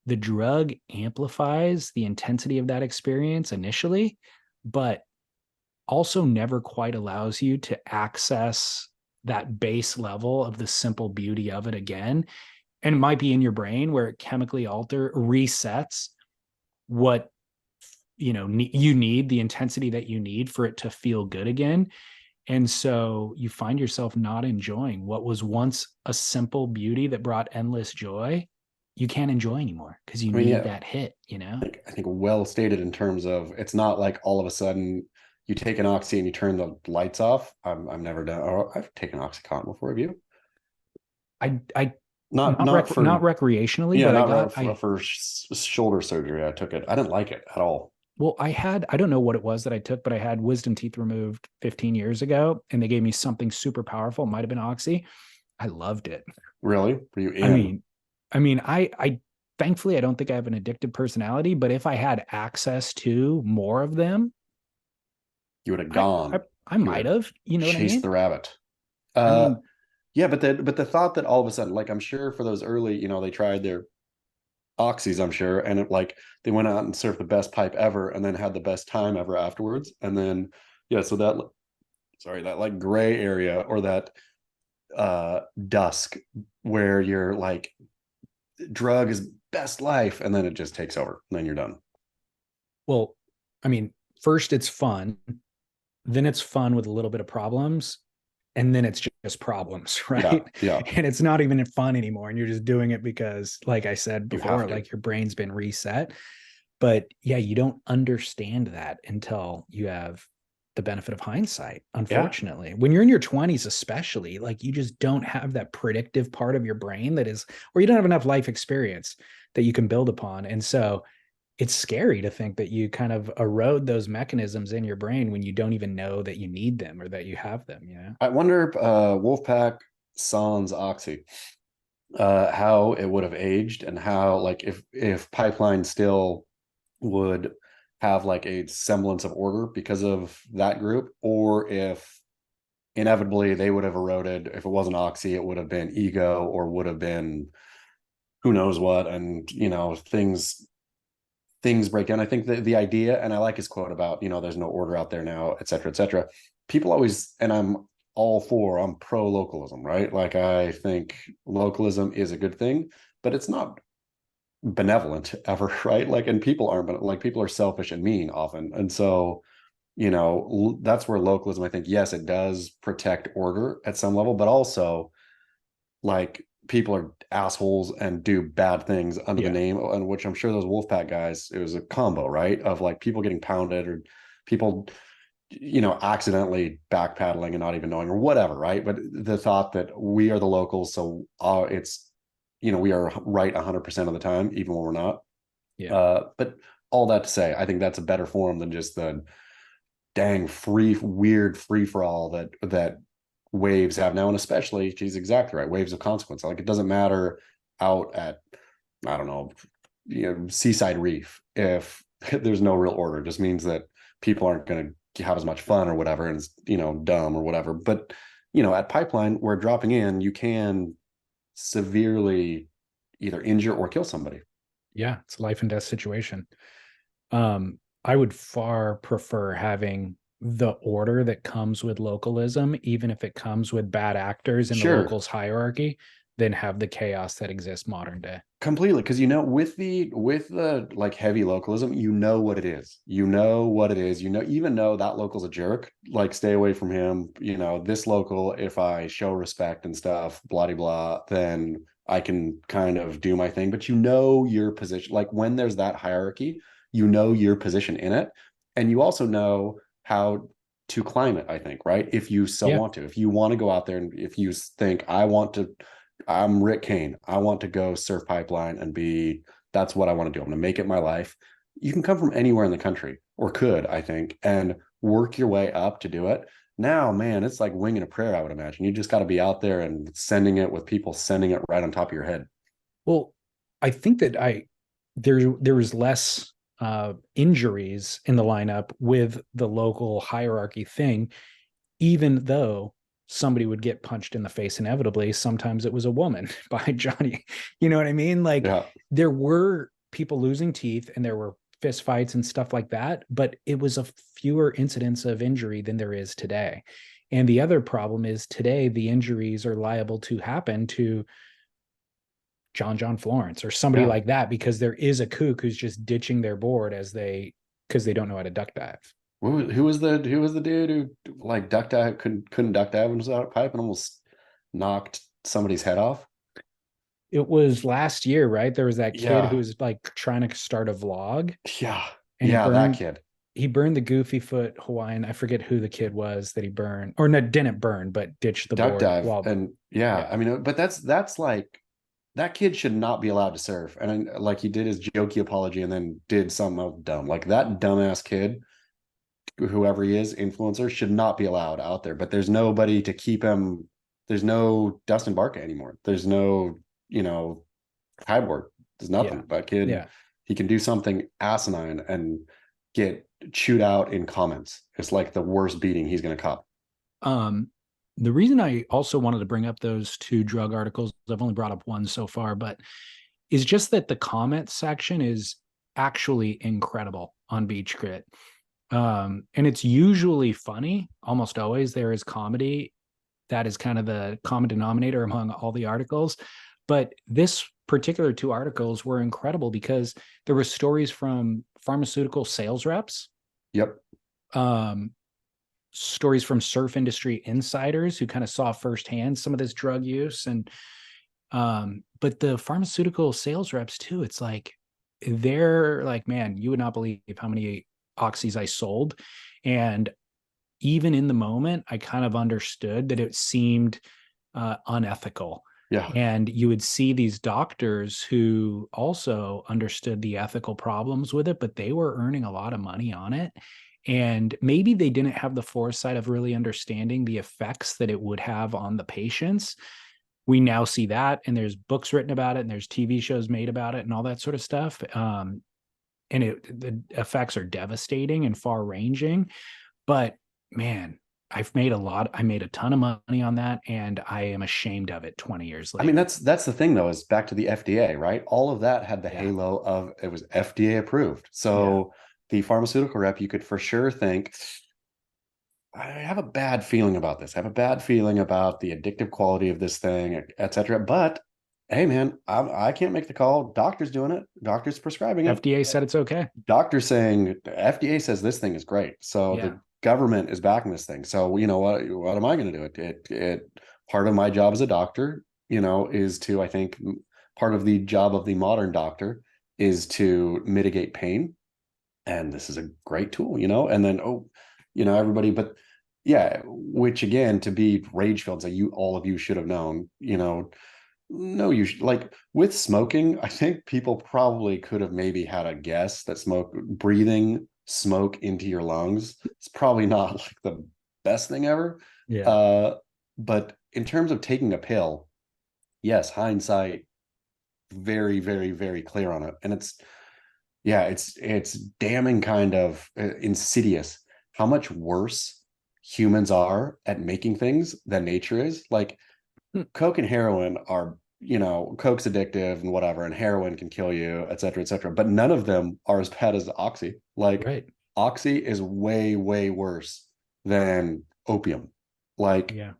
[SPEAKER 1] the drug amplifies the intensity of that experience initially, but also never quite allows you to access that base level of the simple beauty of it again. And it might be in your brain where it chemically resets what you need, the intensity that you need for it to feel good again. And so you find yourself not enjoying what was once a simple beauty that brought endless joy. You can't enjoy anymore because you need that hit,
[SPEAKER 2] I think well stated in terms of, it's not like all of a sudden you take an oxy and you turn the lights off. I've never done, or I've taken Oxycontin before. Have you?
[SPEAKER 1] I
[SPEAKER 2] not
[SPEAKER 1] recreationally,
[SPEAKER 2] yeah,
[SPEAKER 1] but
[SPEAKER 2] not for shoulder surgery. I took it. I didn't like it at all.
[SPEAKER 1] Well, I don't know what it was that I took, but I had wisdom teeth removed 15 years ago, and they gave me something super powerful. It might have been Oxy. I loved it.
[SPEAKER 2] Really? Were you in?
[SPEAKER 1] I thankfully, I don't think I have an addictive personality, but if I had access to more of them,
[SPEAKER 2] you would have gone.
[SPEAKER 1] I might have, you know what I mean?
[SPEAKER 2] Chase the rabbit. Yeah, but the thought that all of a sudden, like, I'm sure for those early, they tried their oxys, I'm sure, and it, like, they went out and surfed the best pipe ever and then had the best time ever afterwards. And then so that like gray area, or that dusk where you're like, drug is best life, and then it just takes over, and then you're done.
[SPEAKER 1] Well, I mean, first it's fun, then it's fun with a little bit of problems, and then it's just problems, right?
[SPEAKER 2] Yeah.
[SPEAKER 1] And it's not even fun anymore, and you're just doing it because, like I said before, like your brain's been reset. But yeah, you don't understand that until you have the benefit of hindsight, unfortunately. When you're in your 20s especially, like, you just don't have that predictive part of your brain that is, or you don't have enough life experience that you can build upon. And so it's scary to think that you kind of erode those mechanisms in your brain when you don't even know that you need them or that you have them.
[SPEAKER 2] I wonder if Wolfpack Sans Oxy, how it would have aged, and how, like, if Pipeline still would have like a semblance of order because of that group, or if inevitably they would have eroded. If it wasn't Oxy, it would have been Ego, or would have been who knows what. And things break down. I think the idea, and I like his quote about, there's no order out there now, et cetera, et cetera. People always, and I'm pro localism, right? Like, I think localism is a good thing, but it's not benevolent ever, right? Like, and people aren't, like, people are selfish and mean often. And so, that's where localism, I think, yes, it does protect order at some level, but also, like, people are assholes and do bad things under the name, and which I'm sure those Wolfpack guys, it was a combo, right? Of like people getting pounded, or people, accidentally backpedaling and not even knowing, or whatever, right? But the thought that we are the locals, so it's, we are right 100% of the time, even when we're not. But all that to say, I think that's a better form than just the dang weird free for all that waves have now. And especially, she's exactly right, waves of consequence. Like, it doesn't matter out at, I don't know, Seaside Reef, if there's no real order. It just means that people aren't going to have as much fun or whatever, and it's, dumb or whatever. But at Pipeline, where dropping in, you can severely either injure or kill somebody.
[SPEAKER 1] Yeah, it's a life and death situation. I would far prefer having the order that comes with localism, even if it comes with bad actors in the locals hierarchy, than have the chaos that exists modern day.
[SPEAKER 2] Completely, because with the like heavy localism, you know what it is. You know what it is. You know, even though that local's a jerk, like stay away from him. You know, this local, if I show respect and stuff, blah blah blah, then I can kind of do my thing. But you know your position. Like when there's that hierarchy, you know your position in it, and you also know how to climb it. I think, right? If you so
[SPEAKER 1] Yeah.
[SPEAKER 2] want to, if you want to go out there, and if you think I'm Rick Kane. I want to go surf pipeline and that's what I want to do. I'm going to make it my life. You can come from anywhere in the country, or could, I think, and work your way up to do it. Now, man, it's like winging a prayer, I would imagine. You just got to be out there and sending it with people sending it right on top of your head.
[SPEAKER 1] Well, I think that there was less injuries in the lineup with the local hierarchy thing, even though somebody would get punched in the face inevitably. Sometimes it was a woman by Johnny. You know what I mean? Like
[SPEAKER 2] Yeah.
[SPEAKER 1] there were people losing teeth and there were fist fights and stuff like that, but it was a fewer incidents of injury than there is today. And the other problem is today the injuries are liable to happen to John Florence or somebody
[SPEAKER 2] Yeah.
[SPEAKER 1] like that because there is a kook who's just ditching their board because they don't know how to duck dive.
[SPEAKER 2] Who was the dude who like duck dive couldn't duck dive and was out of pipe and almost knocked somebody's head off?
[SPEAKER 1] It was last year, right? There was that kid who
[SPEAKER 2] Yeah.
[SPEAKER 1] was like trying to start a vlog
[SPEAKER 2] Yeah.
[SPEAKER 1] and he
[SPEAKER 2] Yeah, that
[SPEAKER 1] burned
[SPEAKER 2] kid.
[SPEAKER 1] he burned the goofy foot Hawaiian. I forget who the kid was that he burned, or no, didn't burn, but ditched the
[SPEAKER 2] Duck
[SPEAKER 1] board
[SPEAKER 2] dive.
[SPEAKER 1] while
[SPEAKER 2] And yeah,
[SPEAKER 1] yeah.
[SPEAKER 2] I mean, but that's like that kid should not be allowed to surf. And like he did his jokey apology and then did something else dumb. Like that dumbass kid, whoever he is, influencer, should not be allowed out there. But there's nobody to keep him. There's no Dustin Barca anymore. There's no, Kyborg. There's
[SPEAKER 1] Yeah.
[SPEAKER 2] nothing. That kid,
[SPEAKER 1] Yeah.
[SPEAKER 2] he can do something asinine and get chewed out in comments. It's like the worst beating he's going to cop.
[SPEAKER 1] Um, the reason I also wanted to bring up those two drug articles, I've only brought up one so far, but is just that the comment section is actually incredible on Beach Grit. And it's usually funny. Almost always there is comedy. That is kind of the common denominator among all the articles. But this particular two articles were incredible because there were stories from pharmaceutical sales reps,
[SPEAKER 2] Yep.
[SPEAKER 1] um, stories from surf industry insiders who kind of saw firsthand some of this drug use. And but the pharmaceutical sales reps too, it's like they're like, man, you would not believe how many oxys I sold. And even in the moment, I kind of understood that it seemed unethical.
[SPEAKER 2] Yeah.
[SPEAKER 1] And you would see these doctors who also understood the ethical problems with it, but they were earning a lot of money on it. And maybe they didn't have the foresight of really understanding the effects that it would have on the patients. We now see that, and there's books written about it, and there's TV shows made about it, and all that sort of stuff. And the effects are devastating and far ranging. But man, I made a ton of money on that, and I am ashamed of it 20 years
[SPEAKER 2] I mean,
[SPEAKER 1] later.
[SPEAKER 2] that's the thing though, is back to the FDA, right? All of that had the
[SPEAKER 1] Yeah.
[SPEAKER 2] halo of it was FDA approved.
[SPEAKER 1] Yeah.
[SPEAKER 2] So the pharmaceutical rep, you could for sure think, I have a bad feeling about this. I have a bad feeling about the addictive quality of this thing, et cetera. But hey, man, I can't make the call. Doctor's doing it. Doctor's prescribing it.
[SPEAKER 1] FDA said it's okay.
[SPEAKER 2] Doctor's saying FDA says this thing is great. So
[SPEAKER 1] Yeah.
[SPEAKER 2] the government is backing this thing. So you know what am I going to do? It part of my job as a doctor, is to, I think, part of the job of the modern doctor is to mitigate pain. And this is a great tool, and then, everybody, but yeah, which again, to be rage filled, say all of you should have known, no, you should, like with smoking, I think people probably could have maybe had a guess that breathing smoke into your lungs, it's probably not like the best thing ever.
[SPEAKER 1] Yeah.
[SPEAKER 2] Uh, but in terms of taking a pill, yes, hindsight, very, very, very clear on it. And it's damning kind of insidious how much worse humans are at making things than nature is. Like coke and heroin are, coke's addictive and whatever, and heroin can kill you, et cetera, et cetera. But none of them are as bad as oxy. Like
[SPEAKER 1] Right.
[SPEAKER 2] oxy is way, way worse than opium. Like
[SPEAKER 1] Yeah.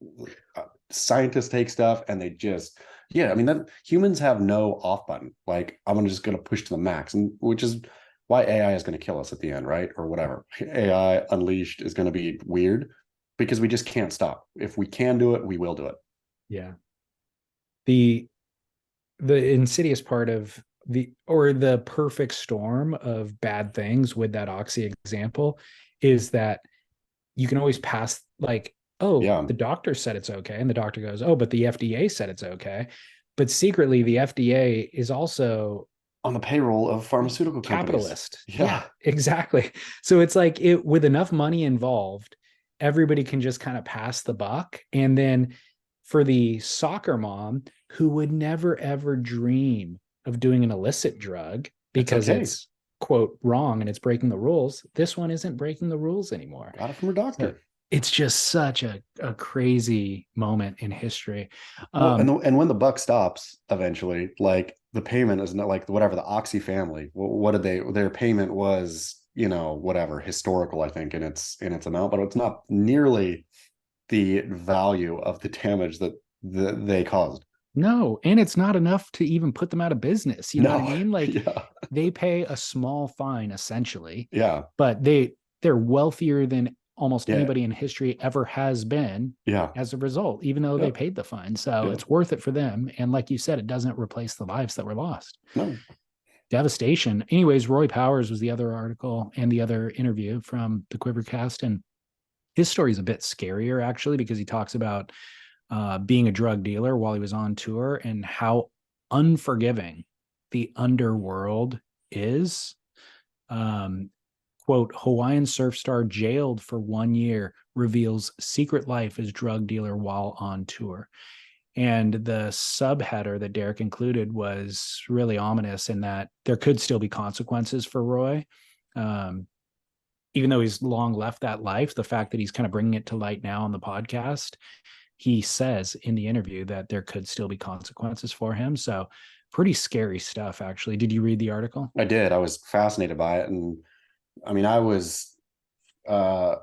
[SPEAKER 2] scientists take stuff and they just Yeah, I mean that humans have no off button. Like I'm just gonna push to the max, and which is why AI is gonna kill us at the end, right? Or whatever. AI unleashed is gonna be weird because we just can't stop. If we can do it, we will do it.
[SPEAKER 1] Yeah. The insidious part of the perfect storm of bad things with that oxy example is that you can always pass like, oh,
[SPEAKER 2] Yeah.
[SPEAKER 1] the doctor said it's okay, and the doctor goes, oh, but the FDA said it's okay, but secretly the FDA is also
[SPEAKER 2] On the payroll of pharmaceutical companies.
[SPEAKER 1] capitalist. Yeah,
[SPEAKER 2] Yeah.
[SPEAKER 1] exactly. So it's like, it with enough money involved, everybody can just kind of pass the buck. And then for the soccer mom who would never ever dream of doing an illicit drug
[SPEAKER 2] It's
[SPEAKER 1] because
[SPEAKER 2] okay.
[SPEAKER 1] it's quote wrong and it's breaking the rules, this one isn't breaking the rules anymore.
[SPEAKER 2] Got it from her
[SPEAKER 1] So
[SPEAKER 2] doctor.
[SPEAKER 1] it's just such a crazy moment in history.
[SPEAKER 2] Well,
[SPEAKER 1] um
[SPEAKER 2] and when the buck stops eventually, like the payment is not like whatever the Oxy family, what did they, their payment was, whatever, historical, I think, in its amount, but it's not nearly the value of the damage that they caused.
[SPEAKER 1] No, and it's not enough to even put them out of business. You know what I
[SPEAKER 2] No.
[SPEAKER 1] mean? Like,
[SPEAKER 2] Yeah.
[SPEAKER 1] they pay a small fine essentially,
[SPEAKER 2] Yeah.
[SPEAKER 1] but they're wealthier than almost
[SPEAKER 2] Yeah.
[SPEAKER 1] anybody in history ever has been
[SPEAKER 2] Yeah.
[SPEAKER 1] as a result, even though they
[SPEAKER 2] Yep.
[SPEAKER 1] paid the fine. So
[SPEAKER 2] Yep.
[SPEAKER 1] it's worth it for them. And like you said, it doesn't replace the lives that were lost.
[SPEAKER 2] No.
[SPEAKER 1] Devastation. Anyways, Roy Powers was the other article and the other interview from the Quivercast. And his story is a bit scarier actually, because he talks about being a drug dealer while he was on tour and how unforgiving the underworld is. Um, quote, Hawaiian surf star jailed for 1 year reveals secret life as drug dealer while on tour. And the subheader that Derek included was really ominous in that there could still be consequences for Roy. Um, Even though he's long left that life, the fact that he's kind of bringing it to light now on the podcast, he says in the interview that there could still be consequences for him. So pretty scary stuff, actually. Did you read the article?
[SPEAKER 2] I did. I was fascinated by it. And I mean, I was uh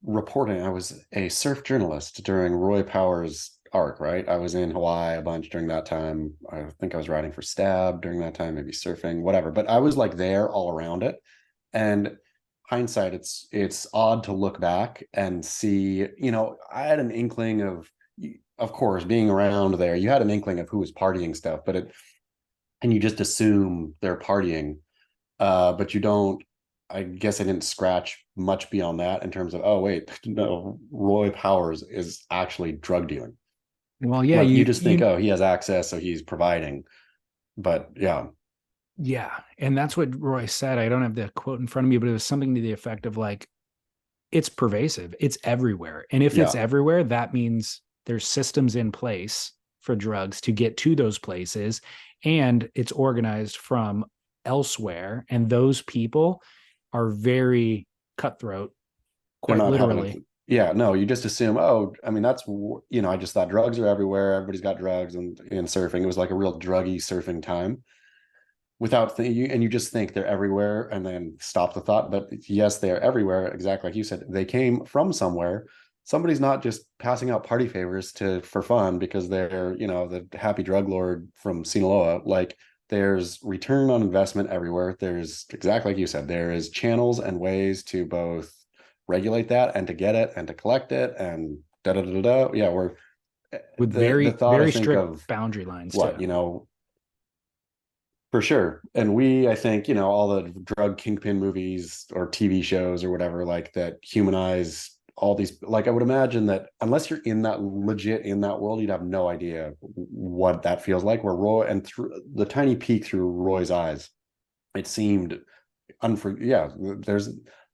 [SPEAKER 2] reporting, I was a surf journalist during Roy Powers' arc, right? I was in Hawaii a bunch during that time. I think I was writing for Stab during that time, maybe surfing, whatever. But I was like there all around it. And hindsight, it's odd to look back and see, I had an inkling of course, being around there, you had an inkling of who was partying stuff, and you just assume they're partying. But you don't, I guess I didn't scratch much beyond that in terms of, oh wait, no, Roy Powers is actually drug dealing.
[SPEAKER 1] Well, yeah,
[SPEAKER 2] Like you
[SPEAKER 1] you
[SPEAKER 2] just think, oh, he has access, so he's providing. But yeah.
[SPEAKER 1] yeah, and that's what Roy said. I don't have the quote in front of me, but it was something to the effect of like, it's pervasive, it's everywhere. And if it's
[SPEAKER 2] Yeah.
[SPEAKER 1] everywhere, that means there's systems in place for drugs to get to those places, and it's organized from elsewhere. And those people are very cutthroat,
[SPEAKER 2] They're
[SPEAKER 1] quite
[SPEAKER 2] not having
[SPEAKER 1] literally.
[SPEAKER 2] a, yeah, no, you just assume, oh, I mean, that's, I just thought drugs are everywhere. Everybody's got drugs, and in surfing, it was like a real druggy surfing time without thinking, and you just think they're everywhere and then stop the thought. But yes, they're everywhere. Exactly like you said, they came from somewhere. Somebody's not just passing out party favors for fun because they're, the happy drug lord from Sinaloa. Like there's return on investment everywhere. There's exactly like you said, there is channels and ways to both regulate that and to get it and to collect it and da da da da. Yeah, we're
[SPEAKER 1] With
[SPEAKER 2] the
[SPEAKER 1] very,
[SPEAKER 2] thought I
[SPEAKER 1] very
[SPEAKER 2] think
[SPEAKER 1] strict
[SPEAKER 2] of
[SPEAKER 1] boundary lines too.
[SPEAKER 2] what, for sure. And I think, all the drug kingpin movies or TV shows or whatever, like that humanize all these, like I would imagine that unless you're in that legit in that world, you'd have no idea what that feels like. Where Roy, and through the tiny peek through Roy's eyes, it seemed yeah,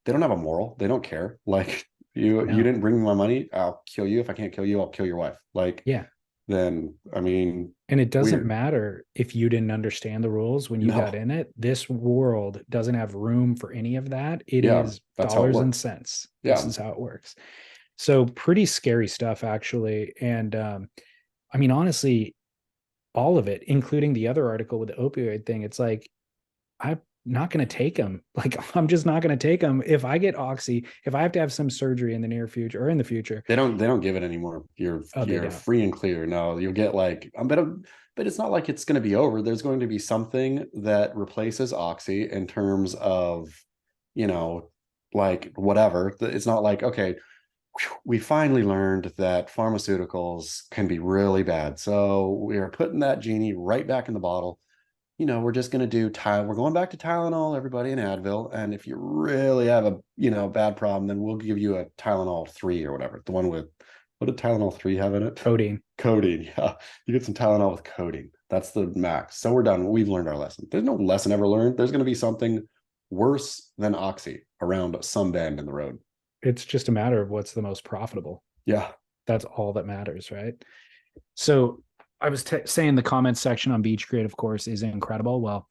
[SPEAKER 2] they don't have a moral. They don't care. Like you
[SPEAKER 1] No.
[SPEAKER 2] didn't bring me my money. I'll kill you. If I can't kill you, I'll kill your wife. Like,
[SPEAKER 1] Yeah.
[SPEAKER 2] then, I mean,
[SPEAKER 1] And it doesn't
[SPEAKER 2] weird.
[SPEAKER 1] matter if you didn't understand the rules when you got
[SPEAKER 2] No.
[SPEAKER 1] in it. This world doesn't have room for any of that. It
[SPEAKER 2] Yeah,
[SPEAKER 1] is
[SPEAKER 2] that's how it
[SPEAKER 1] dollars and
[SPEAKER 2] works.
[SPEAKER 1] cents. This
[SPEAKER 2] Yeah.
[SPEAKER 1] is how it works. So pretty scary stuff, actually. And I mean, honestly, all of it, including the other article with the opioid thing, it's like, I not going to take them. Like, I'm just not going to take them. If I get oxy, if I have to have some surgery in the near future or in the future.
[SPEAKER 2] They don't give it anymore.
[SPEAKER 1] Oh, they
[SPEAKER 2] You're
[SPEAKER 1] don't.
[SPEAKER 2] free and clear. No, you'll get like but it's not like it's going to be over. There's going to be something that replaces oxy in terms of, you know, like whatever. It's not like, okay, we finally learned that pharmaceuticals can be really bad. So we are putting that genie right back in the bottle. We're just going to do we're going back to Tylenol, everybody, and Advil. And if you really have a, bad problem, then we'll give you a Tylenol 3 or whatever. The one with, what did Tylenol 3 have in it?
[SPEAKER 1] Codeine.
[SPEAKER 2] Codeine. Yeah. You get some Tylenol with codeine. That's the max. So we're done. We've learned our lesson. There's no lesson ever learned. There's going to be something worse than oxy around some bend in the road.
[SPEAKER 1] It's just a matter of what's the most profitable.
[SPEAKER 2] Yeah.
[SPEAKER 1] That's all that matters, right? So I was saying the comments section on Beach Grit, of course, is incredible. Well,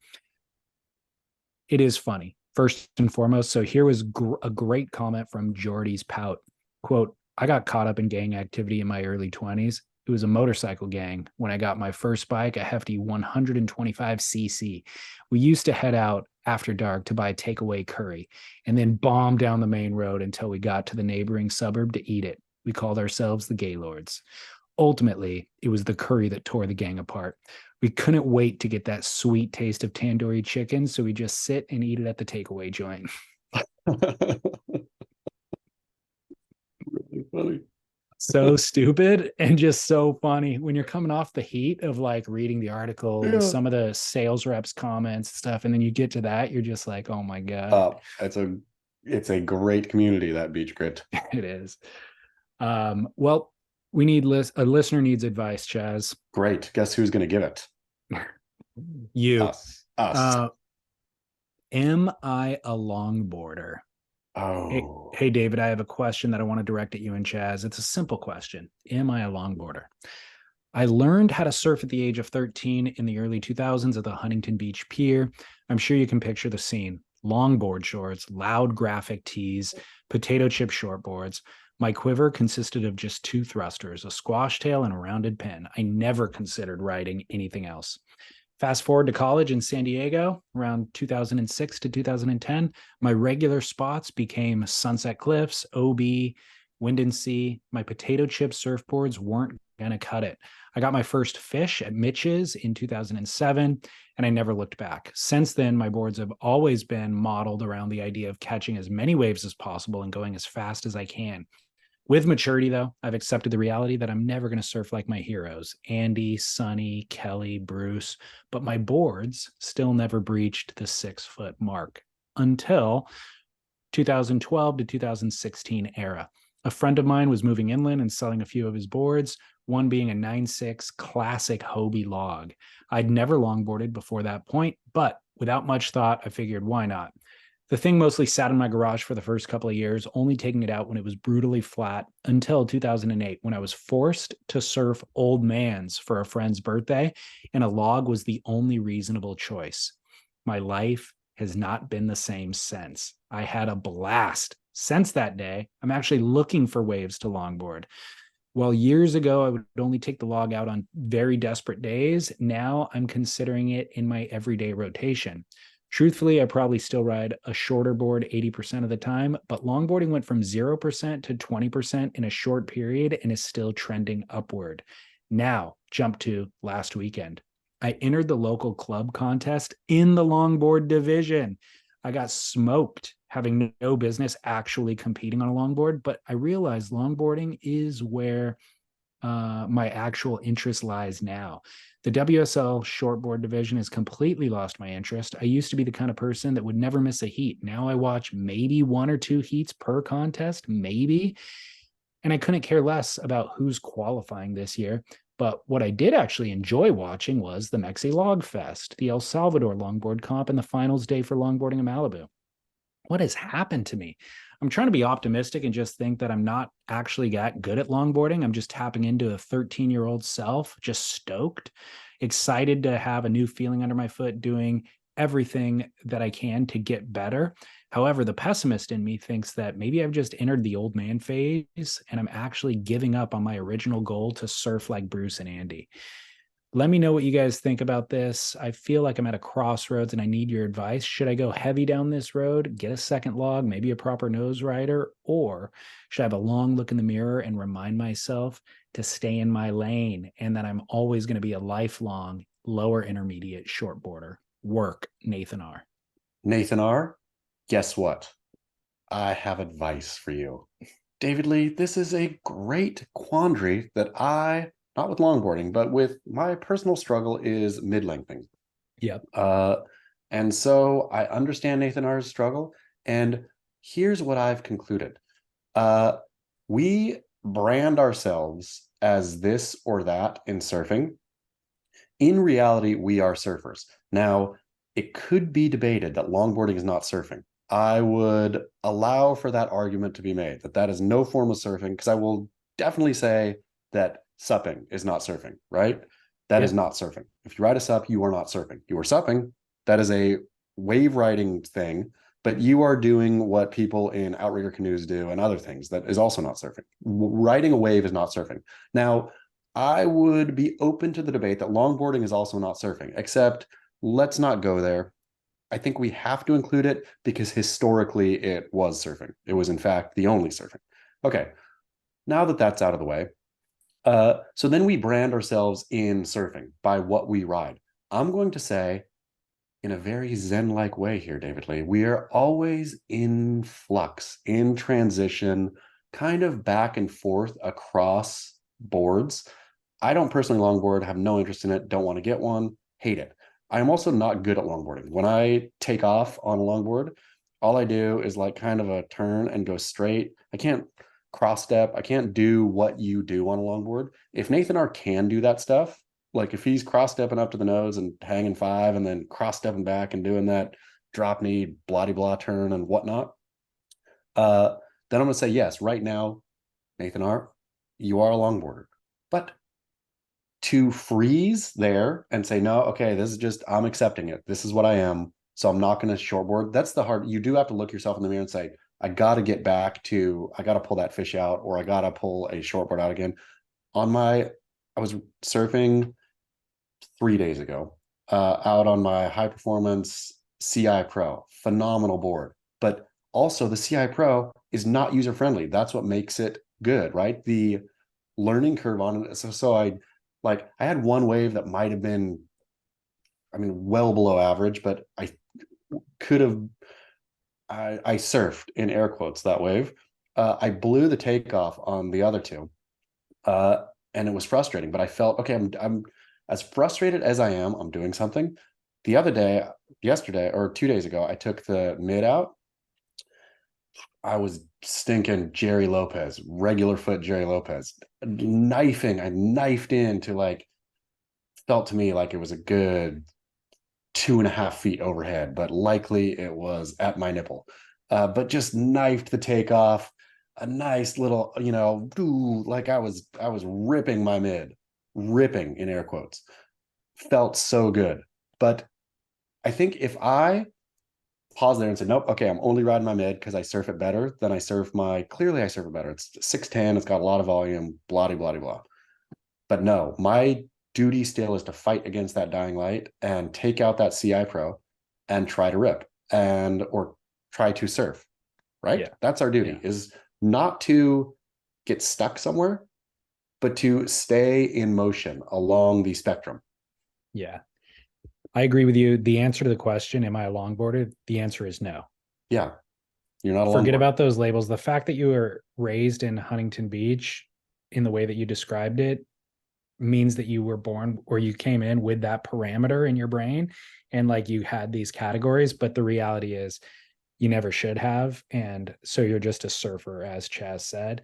[SPEAKER 1] it is funny, first and foremost. So here was a great comment from Jordy's Pout. Quote, I got caught up in gang activity in my early 20s. It was a motorcycle gang when I got my first bike, a hefty 125cc. We used to head out after dark to buy takeaway curry and then bomb down the main road until we got to the neighboring suburb to eat it. We called ourselves the Gaylords. Ultimately, it was the curry that tore the gang apart. We couldn't wait to get that sweet taste of tandoori chicken, so we just sit and eat it at the takeaway joint.
[SPEAKER 2] Really funny.
[SPEAKER 1] So stupid and just so funny when you're coming off the heat of like reading the article,
[SPEAKER 2] Yeah.
[SPEAKER 1] some of the sales reps comments and stuff, and then you get to that, you're just like, oh my god.
[SPEAKER 2] It's a great community, that Beach Grit.
[SPEAKER 1] It is. Well, we need a listener needs advice, Chaz.
[SPEAKER 2] Great. Guess who's going to give it?
[SPEAKER 1] You.
[SPEAKER 2] Us.
[SPEAKER 1] Am I a longboarder?
[SPEAKER 2] Oh.
[SPEAKER 1] Hey, David, I have a question that I want to direct at you and Chaz. It's a simple question. Am I a longboarder? I learned how to surf at the age of 13 in the early 2000s at the Huntington Beach Pier. I'm sure you can picture the scene. Longboard shorts, loud graphic tees, potato chip shortboards. My quiver consisted of just 2 thrusters, a squash tail and a rounded pin. I never considered riding anything else. Fast forward to college in San Diego, around 2006 to 2010, my regular spots became Sunset Cliffs, OB, Wind and Sea. My potato chip surfboards weren't going to cut it. I got my first fish at Mitch's in 2007, and I never looked back. Since then, my boards have always been modeled around the idea of catching as many waves as possible and going as fast as I can. With maturity, though, I've accepted the reality that I'm never going to surf like my heroes, Andy, Sonny, Kelly, Bruce, but my boards still never breached the 6-foot mark until 2012 to 2016 era. A friend of mine was moving inland and selling a few of his boards, one being a 9.6 classic Hobie log. I'd never longboarded before that point, but without much thought, I figured, why not? The thing mostly sat in my garage for the first couple of years, only taking it out when it was brutally flat until 2008, when I was forced to surf Old Man's for a friend's birthday, and a log was the only reasonable choice. My life has not been the same since. I had a blast. Since that day, I'm actually looking for waves to longboard. While years ago, I would only take the log out on very desperate days, now I'm considering it in my everyday rotation. Truthfully, I probably still ride a shorter board 80% of the time, but longboarding went from 0% to 20% in a short period and is still trending upward. Now, jump to last weekend. I entered the local club contest in the longboard division. I got smoked, having no business actually competing on a longboard, but I realized longboarding is where my actual interest lies now. The WSL shortboard division has completely lost my interest. I used to be the kind of person that would never miss a heat. Now I watch maybe 1 or 2 heats per contest, maybe. And I couldn't care less about who's qualifying this year. But what I did actually enjoy watching was the Mexi Log Fest, the El Salvador Longboard Comp, and the finals day for longboarding in Malibu. What has happened to me? I'm trying to be optimistic and just think that I'm not actually that good at longboarding. I'm just tapping into a 13-year-old self, just stoked, excited to have a new feeling under my foot, doing everything that I can to get better. However, the pessimist in me thinks that maybe I've just entered the old man phase and I'm actually giving up on my original goal to surf like Bruce and Andy. Let me know what you guys think about this. I feel like I'm at a crossroads and I need your advice. Should I go heavy down this road, get a second log, maybe a proper nose rider, or should I have a long look in the mirror and remind myself to stay in my lane and that I'm always going to be a lifelong lower intermediate shortboarder? Work, Nathan R.
[SPEAKER 2] Nathan R., guess what? I have advice for you. David Lee, this is a great quandary that not with longboarding, but with my personal struggle is mid-lengthing.
[SPEAKER 1] Yep.
[SPEAKER 2] And so I understand Nathan R's struggle. And here's what I've concluded. We brand ourselves as this or that in surfing. In reality, we are surfers. Now, it could be debated that longboarding is not surfing. I would allow for that argument to be made, that that is no form of surfing, because I will definitely say that supping is not surfing, right? That is not surfing. If you ride a sup, you are not surfing. You are supping. That is a wave riding thing, but you are doing what people in outrigger canoes do and other things that is also not surfing. Riding a wave is not surfing. Now, I would be open to the debate that longboarding is also not surfing, except let's not go there. I think we have to include it because historically it was surfing. It was, in fact, the only surfing. Okay, now that that's out of the way, so then we brand ourselves in surfing by what we ride. I'm going to say, in a very Zen-like way here, David Lee, we are always in flux, in transition, kind of back and forth across boards. I don't personally longboard, have no interest in it, don't want to get one, hate it. I'm also not good at longboarding. When I take off on a longboard, all I do is like kind of a turn and go straight. I can't cross step. I can't do what you do on a longboard. If Nathan R can do that stuff, like if he's cross stepping up to the nose and hanging five and then cross stepping back and doing that drop knee, blah blah turn and whatnot, then I'm gonna say yes. Right now, Nathan R, you are a longboarder, but to freeze there and say, no, okay, this is just, I'm accepting it. This is what I am. So I'm not going to shortboard. That's the hard, you do have to look yourself in the mirror and say, I got to get back to, I got to pull that fish out, or I got to pull a shortboard out again. I was surfing 3 days ago, out on my high performance CI Pro, phenomenal board. But also the CI Pro is not user friendly. That's what makes it good, right? The learning curve on it. So I had one wave that might have been, I mean, well below average, but I could have, I surfed in air quotes that wave. I blew the takeoff on the other two, and it was frustrating. But I felt okay. I'm as frustrated as I am. I'm doing something. The other day, yesterday or 2 days ago, I took the mid out. I was stinking Jerry Lopez, regular foot Jerry Lopez, knifing. I knifed into like, felt to me like it was a good 2.5 feet overhead, but likely it was at my nipple. But just knifed the takeoff, a nice little, like I was ripping my mid, ripping in air quotes. Felt so good. But I think if I pause there and say, nope, okay, I'm only riding my mid because I surf it better, then I surf it better. It's 610, it's got a lot of volume, blah, blah, blah. But no, my duty still is to fight against that dying light and take out that CI Pro and try to rip or try to surf, right?
[SPEAKER 1] Yeah.
[SPEAKER 2] That's our duty, is not to get stuck somewhere, but to stay in motion along the spectrum.
[SPEAKER 1] Yeah. I agree with you. The answer to the question, am I a longboarder? The answer is no.
[SPEAKER 2] Yeah. You're not a
[SPEAKER 1] Forget
[SPEAKER 2] longboarder.
[SPEAKER 1] about those labels. The fact that you were raised in Huntington Beach in the way that you described it means that you were born or you came in with that parameter in your brain and like you had these categories, but the reality is you never should have. And so you're just a surfer, as Chaz said,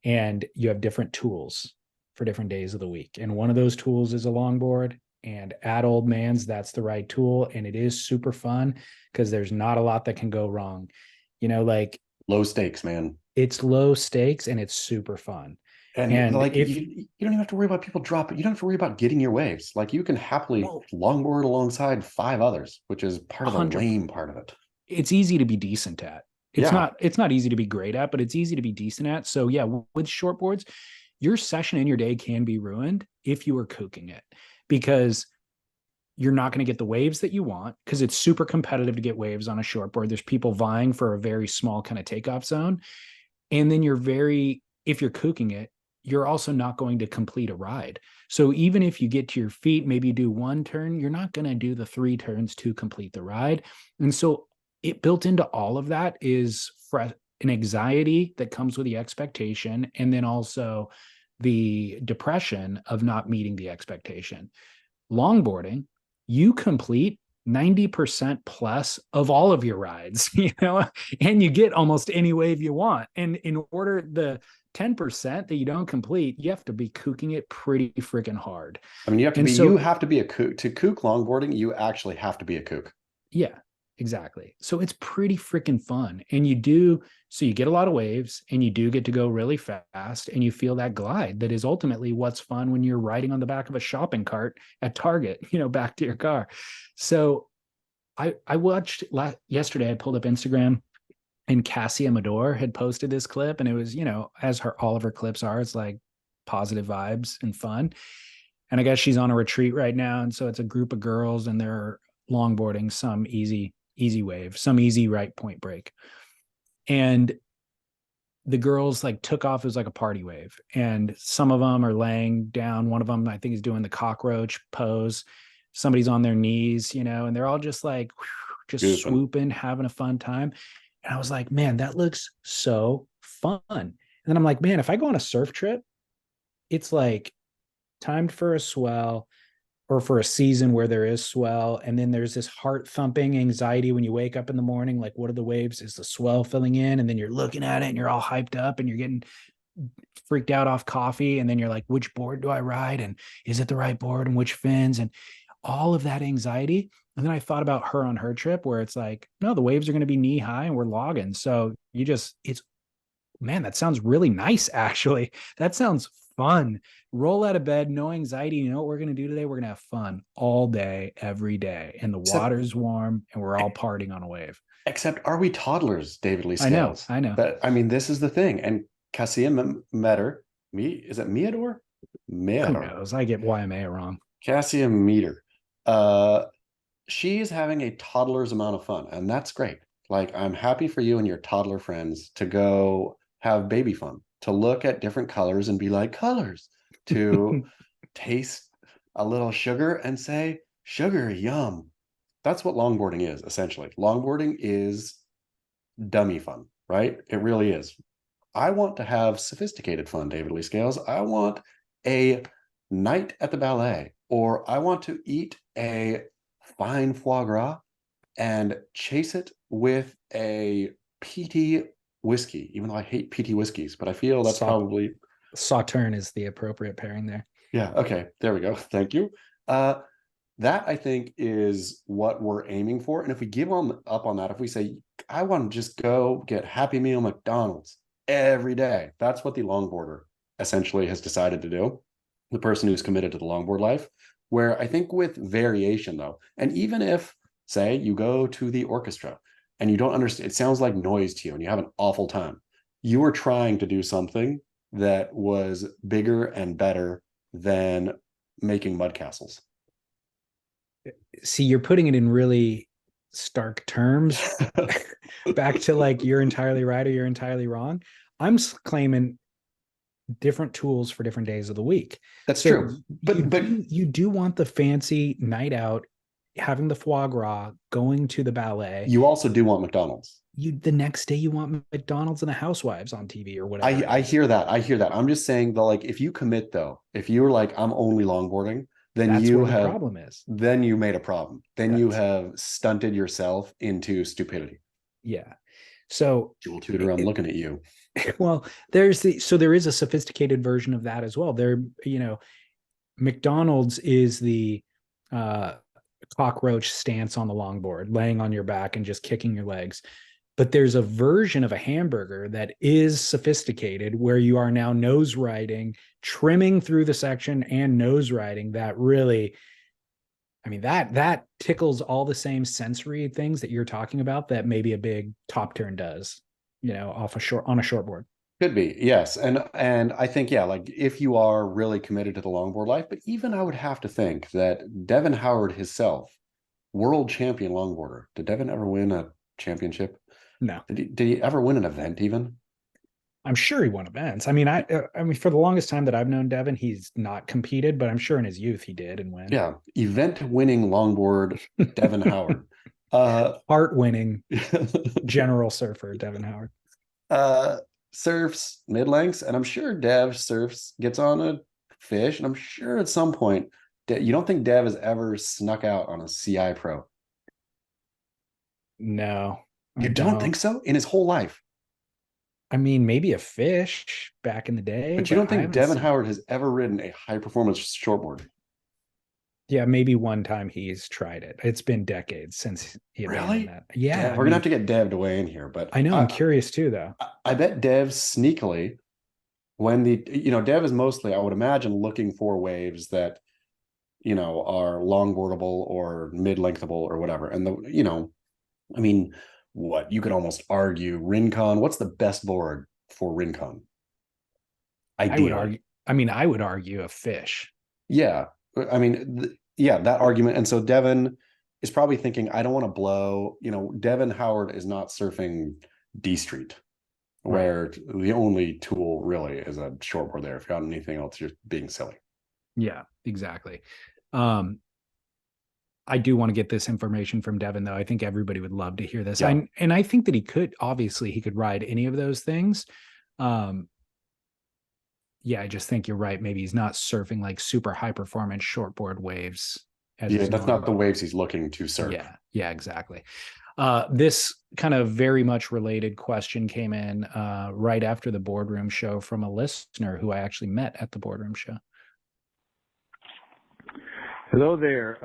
[SPEAKER 1] and you have different tools for different days of the week. And one of those tools is a longboard. And at Old Man's, that's the right tool. And it is super fun because there's not a lot that can go wrong. Like
[SPEAKER 2] low stakes, man.
[SPEAKER 1] It's low stakes and it's super fun.
[SPEAKER 2] And like if you don't even have to worry about people dropping, you don't have to worry about getting your waves. Like you can happily longboard alongside 5 others, which is part of the lame part of it.
[SPEAKER 1] It's easy to be decent at. It's not easy to be great at, but it's easy to be decent at. So yeah, with shortboards, your session and your day can be ruined if you are cooking it. because you're not going to get the waves that you want, because it's super competitive to get waves on a shortboard. There's people vying for a very small kind of takeoff zone. And then if you're kooking it, you're also not going to complete a ride. So even if you get to your feet, maybe do one turn, you're not going to do the 3 turns to complete the ride. And so it built into all of that is an anxiety that comes with the expectation, and then also the depression of not meeting the expectation. Longboarding, you complete 90% plus of all of your rides, and you get almost any wave you want. And in order, the 10% that you don't complete, you have to be kooking it pretty freaking hard.
[SPEAKER 2] I mean, you have to be a kook. To kook longboarding, you actually have to be a kook.
[SPEAKER 1] Yeah, exactly. So it's pretty freaking fun. And you get a lot of waves, and you do get to go really fast, and you feel that glide that is ultimately what's fun when you're riding on the back of a shopping cart at Target, back to your car. So I watched yesterday, I pulled up Instagram, and Cassie Amador had posted this clip, and it was, as all of her clips are, it's like positive vibes and fun. And I guess she's on a retreat right now. And so it's a group of girls, and they're longboarding some easy wave, some easy right point break. And the girls like took off. It was like a party wave. And some of them are laying down. One of them, I think, is doing the cockroach pose. Somebody's on their knees, and they're all just like, just swooping, having a fun time. And I was like, man, that looks so fun. And then I'm like, man, if I go on a surf trip, it's like timed for a swell, or for a season where there is swell. And then there's this heart thumping anxiety when you wake up in the morning, like, what are the waves? Is the swell filling in? And then you're looking at it, and you're all hyped up, and you're getting freaked out off coffee. And then you're like, which board do I ride? And is it the right board? And which fins? And all of that anxiety. And then I thought about her on her trip, where it's like, no, the waves are going to be knee high, and we're logging. So man, that sounds really nice. Actually, that sounds fun. Roll out of bed, no anxiety. You know what we're going to do today? We're going to have fun all day, every day. And the water's warm, and we're all partying on a wave.
[SPEAKER 2] Except, are we toddlers, David Lee Scales?
[SPEAKER 1] I know.
[SPEAKER 2] This is the thing. And Cassia Meter, is it Meador?
[SPEAKER 1] Who knows? I get YMA wrong.
[SPEAKER 2] Cassia Meter. She's having a toddler's amount of fun, and that's great. Like, I'm happy for you and your toddler friends to go have baby fun, to look at different colors and be like, colors, to taste a little sugar and say, sugar, yum. That's what longboarding is, essentially. Longboarding is dummy fun, right? It really is. I want to have sophisticated fun, David Lee Scales. I want a night at the ballet, or I want to eat a fine foie gras and chase it with a PT whiskey, even though I hate PT whiskeys, but I feel that's probably...
[SPEAKER 1] Sauterne is the appropriate pairing there.
[SPEAKER 2] Yeah, okay, there we go. Thank you. That, I think, is what we're aiming for. And if we give up on that, if we say, I want to just go get Happy Meal McDonald's every day, that's what the longboarder essentially has decided to do. The person who's committed to the longboard life, where I think with variation, though, and even if, say, you go to the orchestra and you don't understand, it sounds like noise to you and you have an awful time, you were trying to do something that was bigger and better than making mud castles.
[SPEAKER 1] See, you're putting it in really stark terms. Back to like, you're entirely right or you're entirely wrong. I'm claiming different tools for different days of the week.
[SPEAKER 2] That's true. But
[SPEAKER 1] you do want the fancy night out, having the foie gras, going to the ballet.
[SPEAKER 2] You also do want McDonald's.
[SPEAKER 1] The next day you want McDonald's and the Housewives on TV or whatever.
[SPEAKER 2] I hear that. I'm just saying that, like, if you commit, though, if you're like, I'm only longboarding, then that's where the problem is. Then you made a problem. Then you have stunted yourself into stupidity.
[SPEAKER 1] Yeah. So
[SPEAKER 2] Jewel Tudor, I'm looking at you.
[SPEAKER 1] Well, there is a sophisticated version of that as well. McDonald's is the cockroach stance on the longboard, laying on your back and just kicking your legs. But there's a version of a hamburger that is sophisticated, where you are now nose riding, trimming through the section and nose riding. That really, I mean, that tickles all the same sensory things that you're talking about that maybe a big top turn does, on a shortboard.
[SPEAKER 2] Could be, yes. And I think, yeah, like if you are really committed to the longboard life, but even I would have to think that Devon Howard himself, world champion longboarder. Did Devon ever win a championship?
[SPEAKER 1] No,
[SPEAKER 2] Did he ever win an event even?
[SPEAKER 1] I'm sure he won events. I mean, for the longest time that I've known Devin, he's not competed, but I'm sure in his youth he did and win.
[SPEAKER 2] Yeah, event winning longboard Devon Howard. Uh
[SPEAKER 1] Heart winning general surfer Devin Howard.
[SPEAKER 2] uh surfs mid lengths, and I'm sure Dev surfs, gets on a fish, and I'm sure at some point you don't think Dev has ever snuck out on a CI Pro.
[SPEAKER 1] No, I
[SPEAKER 2] You don't think
[SPEAKER 1] don't.
[SPEAKER 2] so in his whole life?
[SPEAKER 1] I mean, maybe a fish back in the day,
[SPEAKER 2] But you
[SPEAKER 1] but
[SPEAKER 2] don't
[SPEAKER 1] I
[SPEAKER 2] think
[SPEAKER 1] haven't
[SPEAKER 2] Devon
[SPEAKER 1] seen.
[SPEAKER 2] Howard has ever ridden a high performance shortboard?
[SPEAKER 1] Yeah, maybe one time he's tried it. It's been decades since he abandoned
[SPEAKER 2] Really?
[SPEAKER 1] that. Yeah,
[SPEAKER 2] Dev,
[SPEAKER 1] I
[SPEAKER 2] we're gonna have
[SPEAKER 1] mean,
[SPEAKER 2] to get Dev to weigh in here, but
[SPEAKER 1] I know. I'm curious too, though.
[SPEAKER 2] I bet Dev sneakily, when Dev is mostly, I would imagine, looking for waves that are longboardable or mid-lengthable or whatever. And I mean, what you could almost argue Rincon. What's the best board for Rincon?
[SPEAKER 1] I would
[SPEAKER 2] Ideally,
[SPEAKER 1] argue. I mean, I would argue a fish.
[SPEAKER 2] yeah. I mean, yeah, that argument. And so Devon is probably thinking, I don't want to blow. Devon Howard is not surfing D Street,
[SPEAKER 1] Right.
[SPEAKER 2] where the only tool really is a shortboard there. If you got anything else, you're being silly.
[SPEAKER 1] Yeah, exactly. Um, I do want to get this information from Devin, though. I think everybody would love to hear this.
[SPEAKER 2] Yeah.
[SPEAKER 1] And I think that obviously he could ride any of those things. Um, yeah, I just think you're right. Maybe he's not surfing like super high performance shortboard waves as
[SPEAKER 2] Yeah,
[SPEAKER 1] is
[SPEAKER 2] that's not the
[SPEAKER 1] normal.
[SPEAKER 2] waves he's looking to surf.
[SPEAKER 1] Yeah, exactly. This kind of very much related question came in right after the boardroom show from a listener who I actually met at the boardroom show.
[SPEAKER 3] Hello there.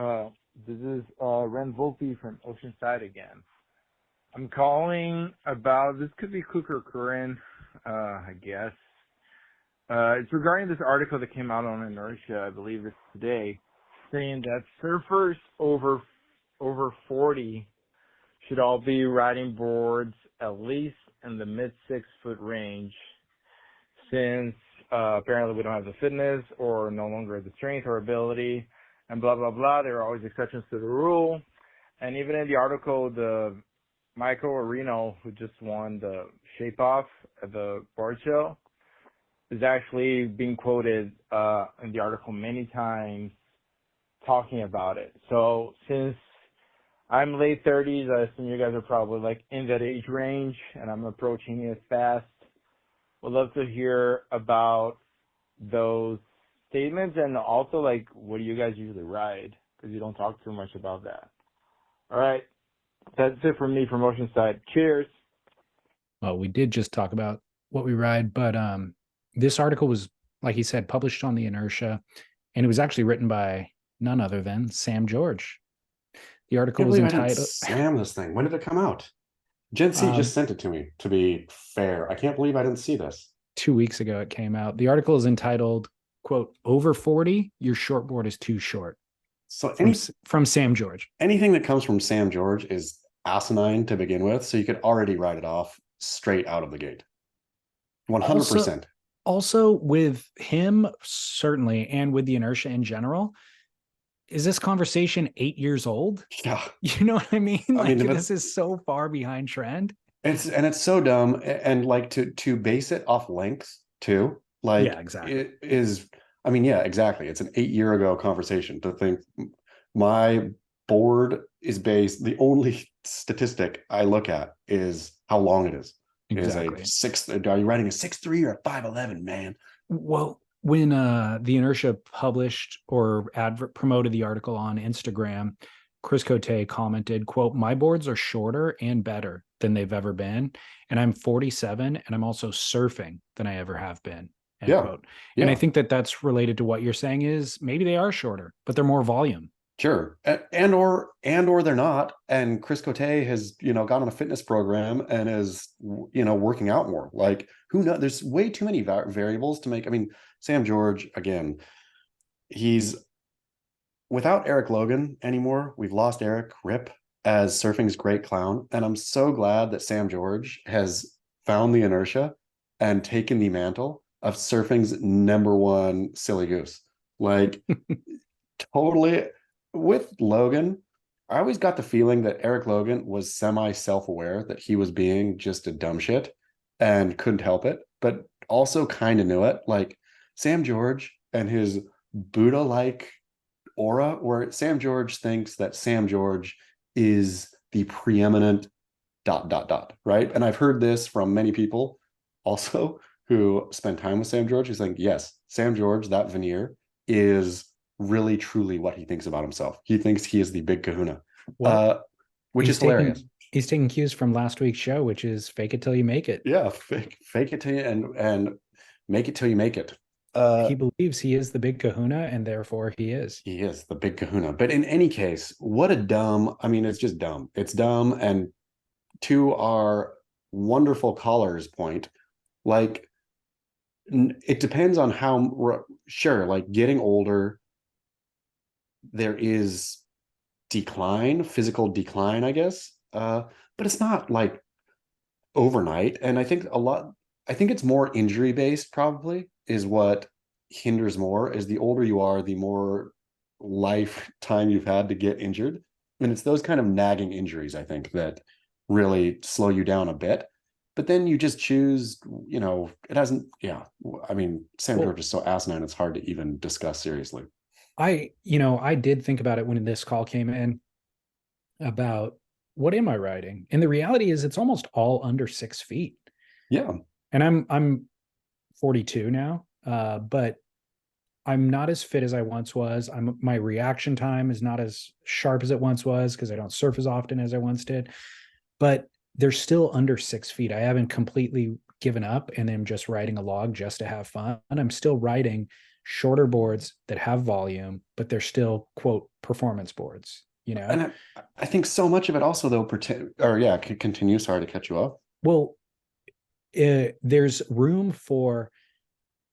[SPEAKER 3] This is Ren Volpe from Oceanside again. I'm calling about, this could be Cook or Corinne, I guess. It's regarding this article that came out on Inertia, I believe it's today, saying that surfers over 40 should all be riding boards at least in the mid 6-foot range, since apparently we don't have the fitness or no longer the strength or ability, and blah, blah, blah. There are always exceptions to the rule. And even in the article, the Michael Areno, who just won the Shape Off at the board show, is actually being quoted in the article many times talking about it. So since I'm late 30s, I assume you guys are probably like in that age range, and I'm approaching it fast. Would love to hear about those statements, and also like, what do you guys usually ride? Because you don't talk too much about that. All right, that's it from me from Oceanside. Cheers.
[SPEAKER 1] Well, we did just talk about what we ride, but this article was, like he said, published on the Inertia, and it was actually written by none other than Sam George. The
[SPEAKER 2] I
[SPEAKER 1] article
[SPEAKER 2] can't
[SPEAKER 1] was
[SPEAKER 2] believe I didn't
[SPEAKER 1] entitled
[SPEAKER 2] Sam this thing. When did it come out? Gen C just sent it to me, to be fair. I can't believe I didn't see this.
[SPEAKER 1] 2 weeks ago it came out. The article is entitled, quote, "Over 40, your shortboard is too short."
[SPEAKER 2] So
[SPEAKER 1] From Sam George.
[SPEAKER 2] anything that comes from Sam George is asinine to begin with, so you could already write it off straight out of the gate. 100%.
[SPEAKER 1] Also with him, certainly, and with the Inertia in general, is this conversation 8 years old?
[SPEAKER 2] Yeah.
[SPEAKER 1] You know what I mean? Like,
[SPEAKER 2] mean,
[SPEAKER 1] this is so far behind trend.
[SPEAKER 2] It's so dumb, and like to base it off length too. Like,
[SPEAKER 1] Yeah, exactly.
[SPEAKER 2] it is. I mean, yeah, exactly. It's an 8 year ago conversation to think my board is based. The only statistic I look at is how long it is.
[SPEAKER 1] Exactly.
[SPEAKER 2] Is a six? Are you writing a 6'3" or a 5'11", man?
[SPEAKER 1] Well, when the Inertia published or promoted the article on Instagram, Chris Cote commented, quote, "My boards are shorter and better than they've ever been. And I'm 47 and I'm also surfing than I ever have been." End
[SPEAKER 2] Yeah.
[SPEAKER 1] quote.
[SPEAKER 2] Yeah.
[SPEAKER 1] And I think that that's related to what you're saying is maybe they are shorter, but they're more volume.
[SPEAKER 2] Sure. And or they're not. And Chris Cote has, got on a fitness program and is, working out more. Like, who knows? There's way too many variables to make. I mean, Sam George, again, he's without Eric Logan anymore. We've lost Eric Rip as surfing's great clown. And I'm so glad that Sam George has found the Inertia and taken the mantle of surfing's #1 silly goose. Like, totally. With Logan, I always got the feeling that Eric Logan was semi-self-aware that he was being just a dumb shit and couldn't help it, but also kind of knew it. Like Sam George and his Buddha-like aura, where Sam George thinks that Sam George is the preeminent ... right? And I've heard this from many people also who spend time with Sam George, who's like, yes, Sam George, that veneer is really truly what he thinks about himself. He thinks he is the big kahuna.
[SPEAKER 1] Well,
[SPEAKER 2] Which is hilarious.
[SPEAKER 1] He's taking cues from last week's show, which is fake it till you make it.
[SPEAKER 2] Yeah, fake it till you and make it till you make it.
[SPEAKER 1] He believes he is the big kahuna, and therefore he is.
[SPEAKER 2] He is the big kahuna. But in any case, what a dumb, I mean, it's just dumb. It's dumb. And to our wonderful caller's point, like, it depends on how, sure, like getting older, there is decline, physical decline, I guess. But it's not like overnight. And I think it's more injury based, probably, is what hinders more. Is the older you are, the more lifetime you've had to get injured. And it's those kind of nagging injuries, I think, that really slow you down a bit. But then you just choose, it hasn't, yeah. I mean, Sam George is so asinine, it's hard to even discuss seriously.
[SPEAKER 1] I did think about it when this call came in about what am I riding? And the reality is it's almost all under 6 feet.
[SPEAKER 2] Yeah.
[SPEAKER 1] And I'm 42 now, but I'm not as fit as I once was. My reaction time is not as sharp as it once was because I don't surf as often as I once did. But they're still under 6 feet. I haven't completely given up and am just riding a log just to have fun. I'm still riding shorter boards that have volume, but they're still, quote, performance boards,
[SPEAKER 2] And I think so much of it also, though, continue. Sorry to cut you off.
[SPEAKER 1] Well, there's room for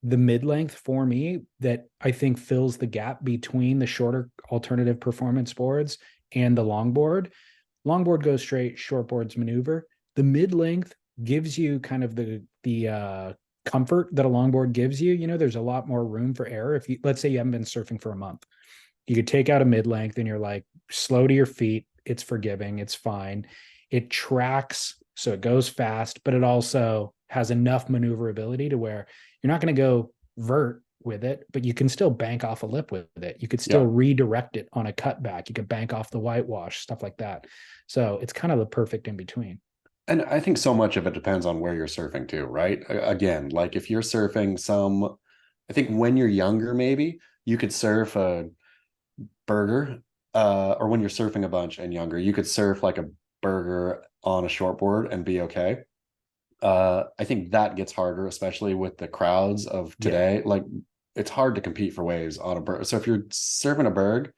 [SPEAKER 1] the mid-length for me that I think fills the gap between the shorter alternative performance boards and the longboard. Longboard goes straight, shortboards maneuver. The mid-length gives you kind of the comfort that a longboard gives you. There's a lot more room for error. If let's say you haven't been surfing for a month, you could take out a mid-length and you're like slow to your feet. It's forgiving. It's fine. It tracks, so it goes fast, but it also has enough maneuverability to where you're not going to go vert with it, but you can still bank off a lip with it. You could still redirect it on a cutback. You could bank off the whitewash, stuff like that. So it's kind of the perfect in between.
[SPEAKER 2] And I think so much of it depends on where you're surfing too, right? Again, like if you're surfing I think when you're younger, maybe you could surf a burger, or when you're surfing a bunch and younger, you could surf like a burger on a shortboard and be okay. I think that gets harder, especially with the crowds of today. Yeah. Like it's hard to compete for waves on a berg. So if you're surfing a berg,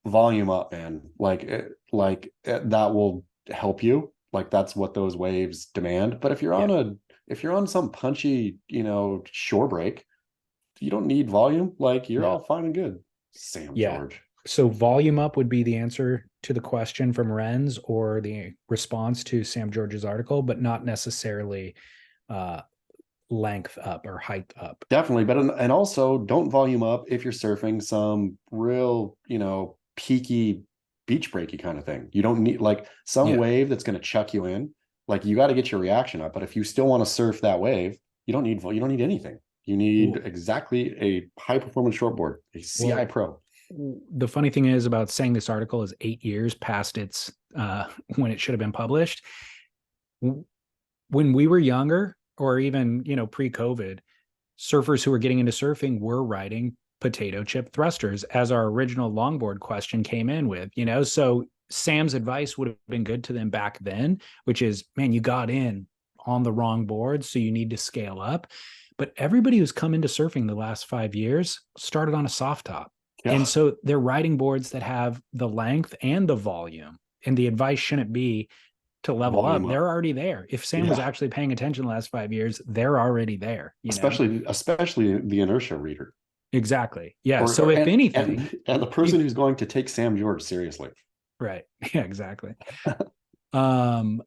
[SPEAKER 2] volume up, man. That will help you. Like that's what those waves demand. But if you're on some punchy, shore break, you don't need volume. Like you're all fine and good. Sam George.
[SPEAKER 1] So volume up would be the answer to the question from Renz or the response to Sam George's article, but not necessarily length up or height up.
[SPEAKER 2] Definitely. But, and also don't volume up if you're surfing some real, peaky beach breaky kind of thing. You don't need like some wave that's going to chuck you in. Like you got to get your reaction up. But if you still want to surf that wave, you don't need anything. You need exactly a high performance shortboard, a CI Pro.
[SPEAKER 1] The funny thing is about saying this article is 8 years past its when it should have been published. When we were younger, or even pre-COVID, surfers who were getting into surfing were riding potato chip thrusters, as our original longboard question came in with. So Sam's advice would have been good to them back then, which is, man, you got in on the wrong board, so you need to scale up. But everybody who's come into surfing the last 5 years started on a soft top. Yeah. And so they're riding boards that have the length and the volume. And the advice shouldn't be to level up. They're already there. If Sam was actually paying attention the last 5 years, they're already there.
[SPEAKER 2] Especially the inertia reader.
[SPEAKER 1] Exactly. Yeah. So if anything.
[SPEAKER 2] And the person who's going to take Sam George seriously.
[SPEAKER 1] Right. Yeah, exactly. How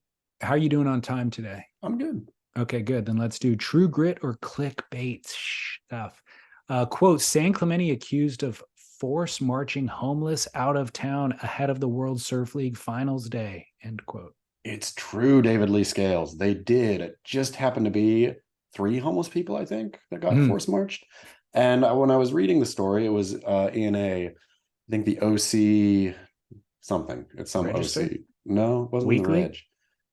[SPEAKER 1] are you doing on time today?
[SPEAKER 2] I'm good.
[SPEAKER 1] Okay, good. Then let's do True Grit or clickbait stuff. Quote, San Clemente accused of force marching homeless out of town ahead of the World Surf League finals day, end quote.
[SPEAKER 2] It's true, David Lee Scales. They did. It just happened to be 3 homeless people, I think, that got force marched. And when I was reading the story, it was in I think the OC something. It's some
[SPEAKER 1] Register?
[SPEAKER 2] OC. No, it wasn't
[SPEAKER 1] Weekly?
[SPEAKER 2] the Reg.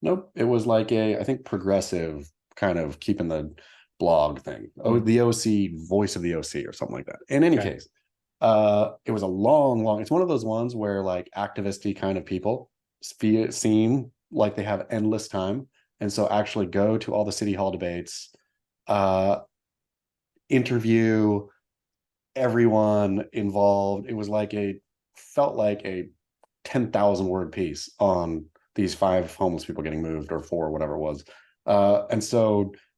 [SPEAKER 2] Nope. It was like I think progressive kind of keeping the blog thing. Oh, the OC, voice of the OC or something like that. In any case, it was a long, it's one of those ones where like activisty kind of people seem like they have endless time. And so actually go to all the city hall debates, interview everyone involved. It was like felt like a 10,000 word piece on these 5 homeless people getting moved, or 4, whatever it was. And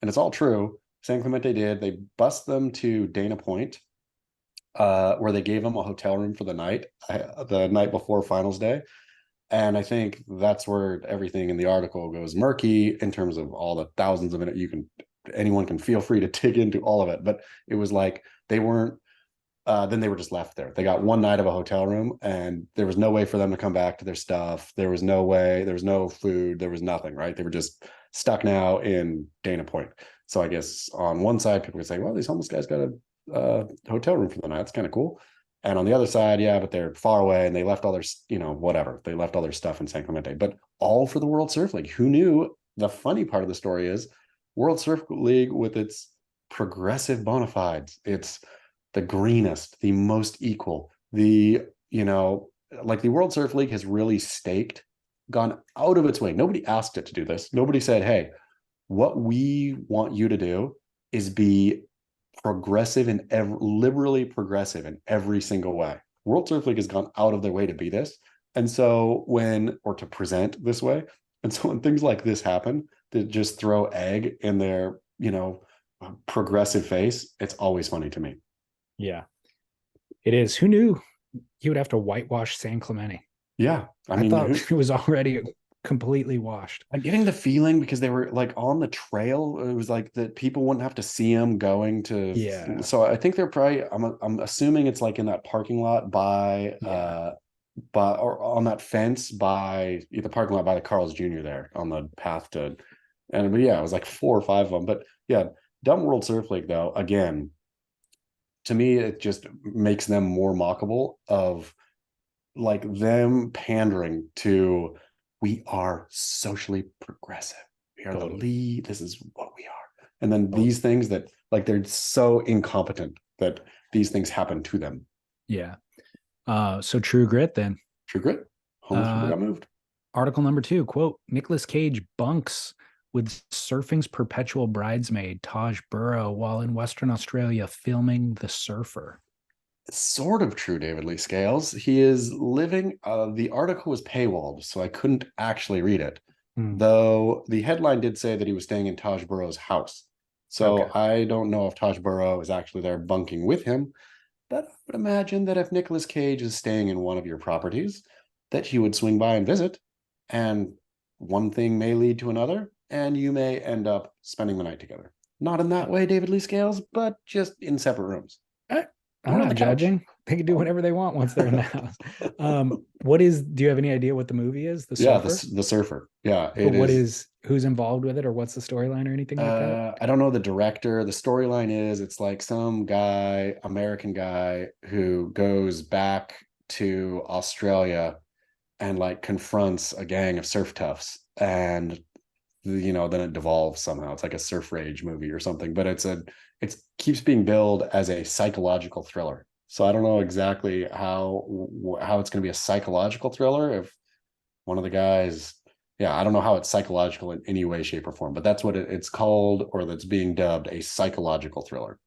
[SPEAKER 2] it's all true. San Clemente did. They bust them to Dana Point, where they gave them a hotel room for the night before finals day. And I think that's where everything in the article goes murky in terms of all the thousands of it. Anyone can feel free to dig into all of it. But it was like they weren't, then they were just left there. They got one night of a hotel room and there was no way for them to come back to their stuff. There was no way, there was no food, there was nothing, right? They were just stuck now in Dana Point. So I guess on one side, people would say, well, these homeless guys got a hotel room for the night. It's kind of cool. And on the other side, yeah, but they're far away and they left all their, whatever. They left all their stuff in San Clemente, but all for the World Surf League. Who knew? The funny part of the story is World Surf League with its progressive bona fides. It's the greenest, the most equal, like the World Surf League has really gone out of its way. Nobody asked it to do this. Nobody said, hey, what we want you to do is be progressive and liberally progressive in every single way. World Surf League has gone out of their way to be this. And so to present this way. And so when things like this happen, that just throw egg in their, progressive face, it's always funny to me.
[SPEAKER 1] Yeah, it is. Who knew he would have to whitewash San Clemente?
[SPEAKER 2] Yeah.
[SPEAKER 1] I thought it was already completely washed.
[SPEAKER 2] I'm getting the feeling because they were like on the trail. It was like that people wouldn't have to see them going to.
[SPEAKER 1] Yeah.
[SPEAKER 2] So I think they're probably, I'm assuming it's like in that parking lot or on that fence by the parking lot by the Carl's Jr. there on the path to, but yeah, it was like 4 or 5 of them. But yeah, dumb World Surf League though, again, to me, it just makes them more mockable of like them pandering to, we are socially progressive. We are the lead. This is what we are. And then these things that like, they're so incompetent that these things happen to them.
[SPEAKER 1] Yeah. So True Grit then.
[SPEAKER 2] True Grit. Homeless people got moved.
[SPEAKER 1] Article number 2, quote, Nicolas Cage bunks with surfing's perpetual bridesmaid, Taj Burrow, while in Western Australia filming The Surfer.
[SPEAKER 2] Sort of true, David Lee Scales. He is living, the article was paywalled, so I couldn't actually read it. Though the headline did say that he was staying in Taj Burrow's house. So I don't know if Taj Burrow is actually there bunking with him, but I would imagine that if Nicolas Cage is staying in one of your properties, that he would swing by and visit, and one thing may lead to another, and you may end up spending the night together. Not in that way, David Lee Scales, but just in separate rooms.
[SPEAKER 1] I'm not judging. They can do whatever they want once they're in the house. Do you have any idea what the movie is? The Surfer?
[SPEAKER 2] Yeah, the Surfer. Yeah.
[SPEAKER 1] Who's involved with it, or what's the storyline or anything like that?
[SPEAKER 2] I don't know the director. The storyline is it's like some guy, American guy, who goes back to Australia and like confronts a gang of surf toughs, and then it devolves somehow. It's like a surf rage movie or something, but it keeps being billed as a psychological thriller. So I don't know exactly how it's going to be a psychological thriller if one of the guys, I don't know how it's psychological in any way, shape, or form, but that's what it's called, or that's being dubbed a psychological thriller.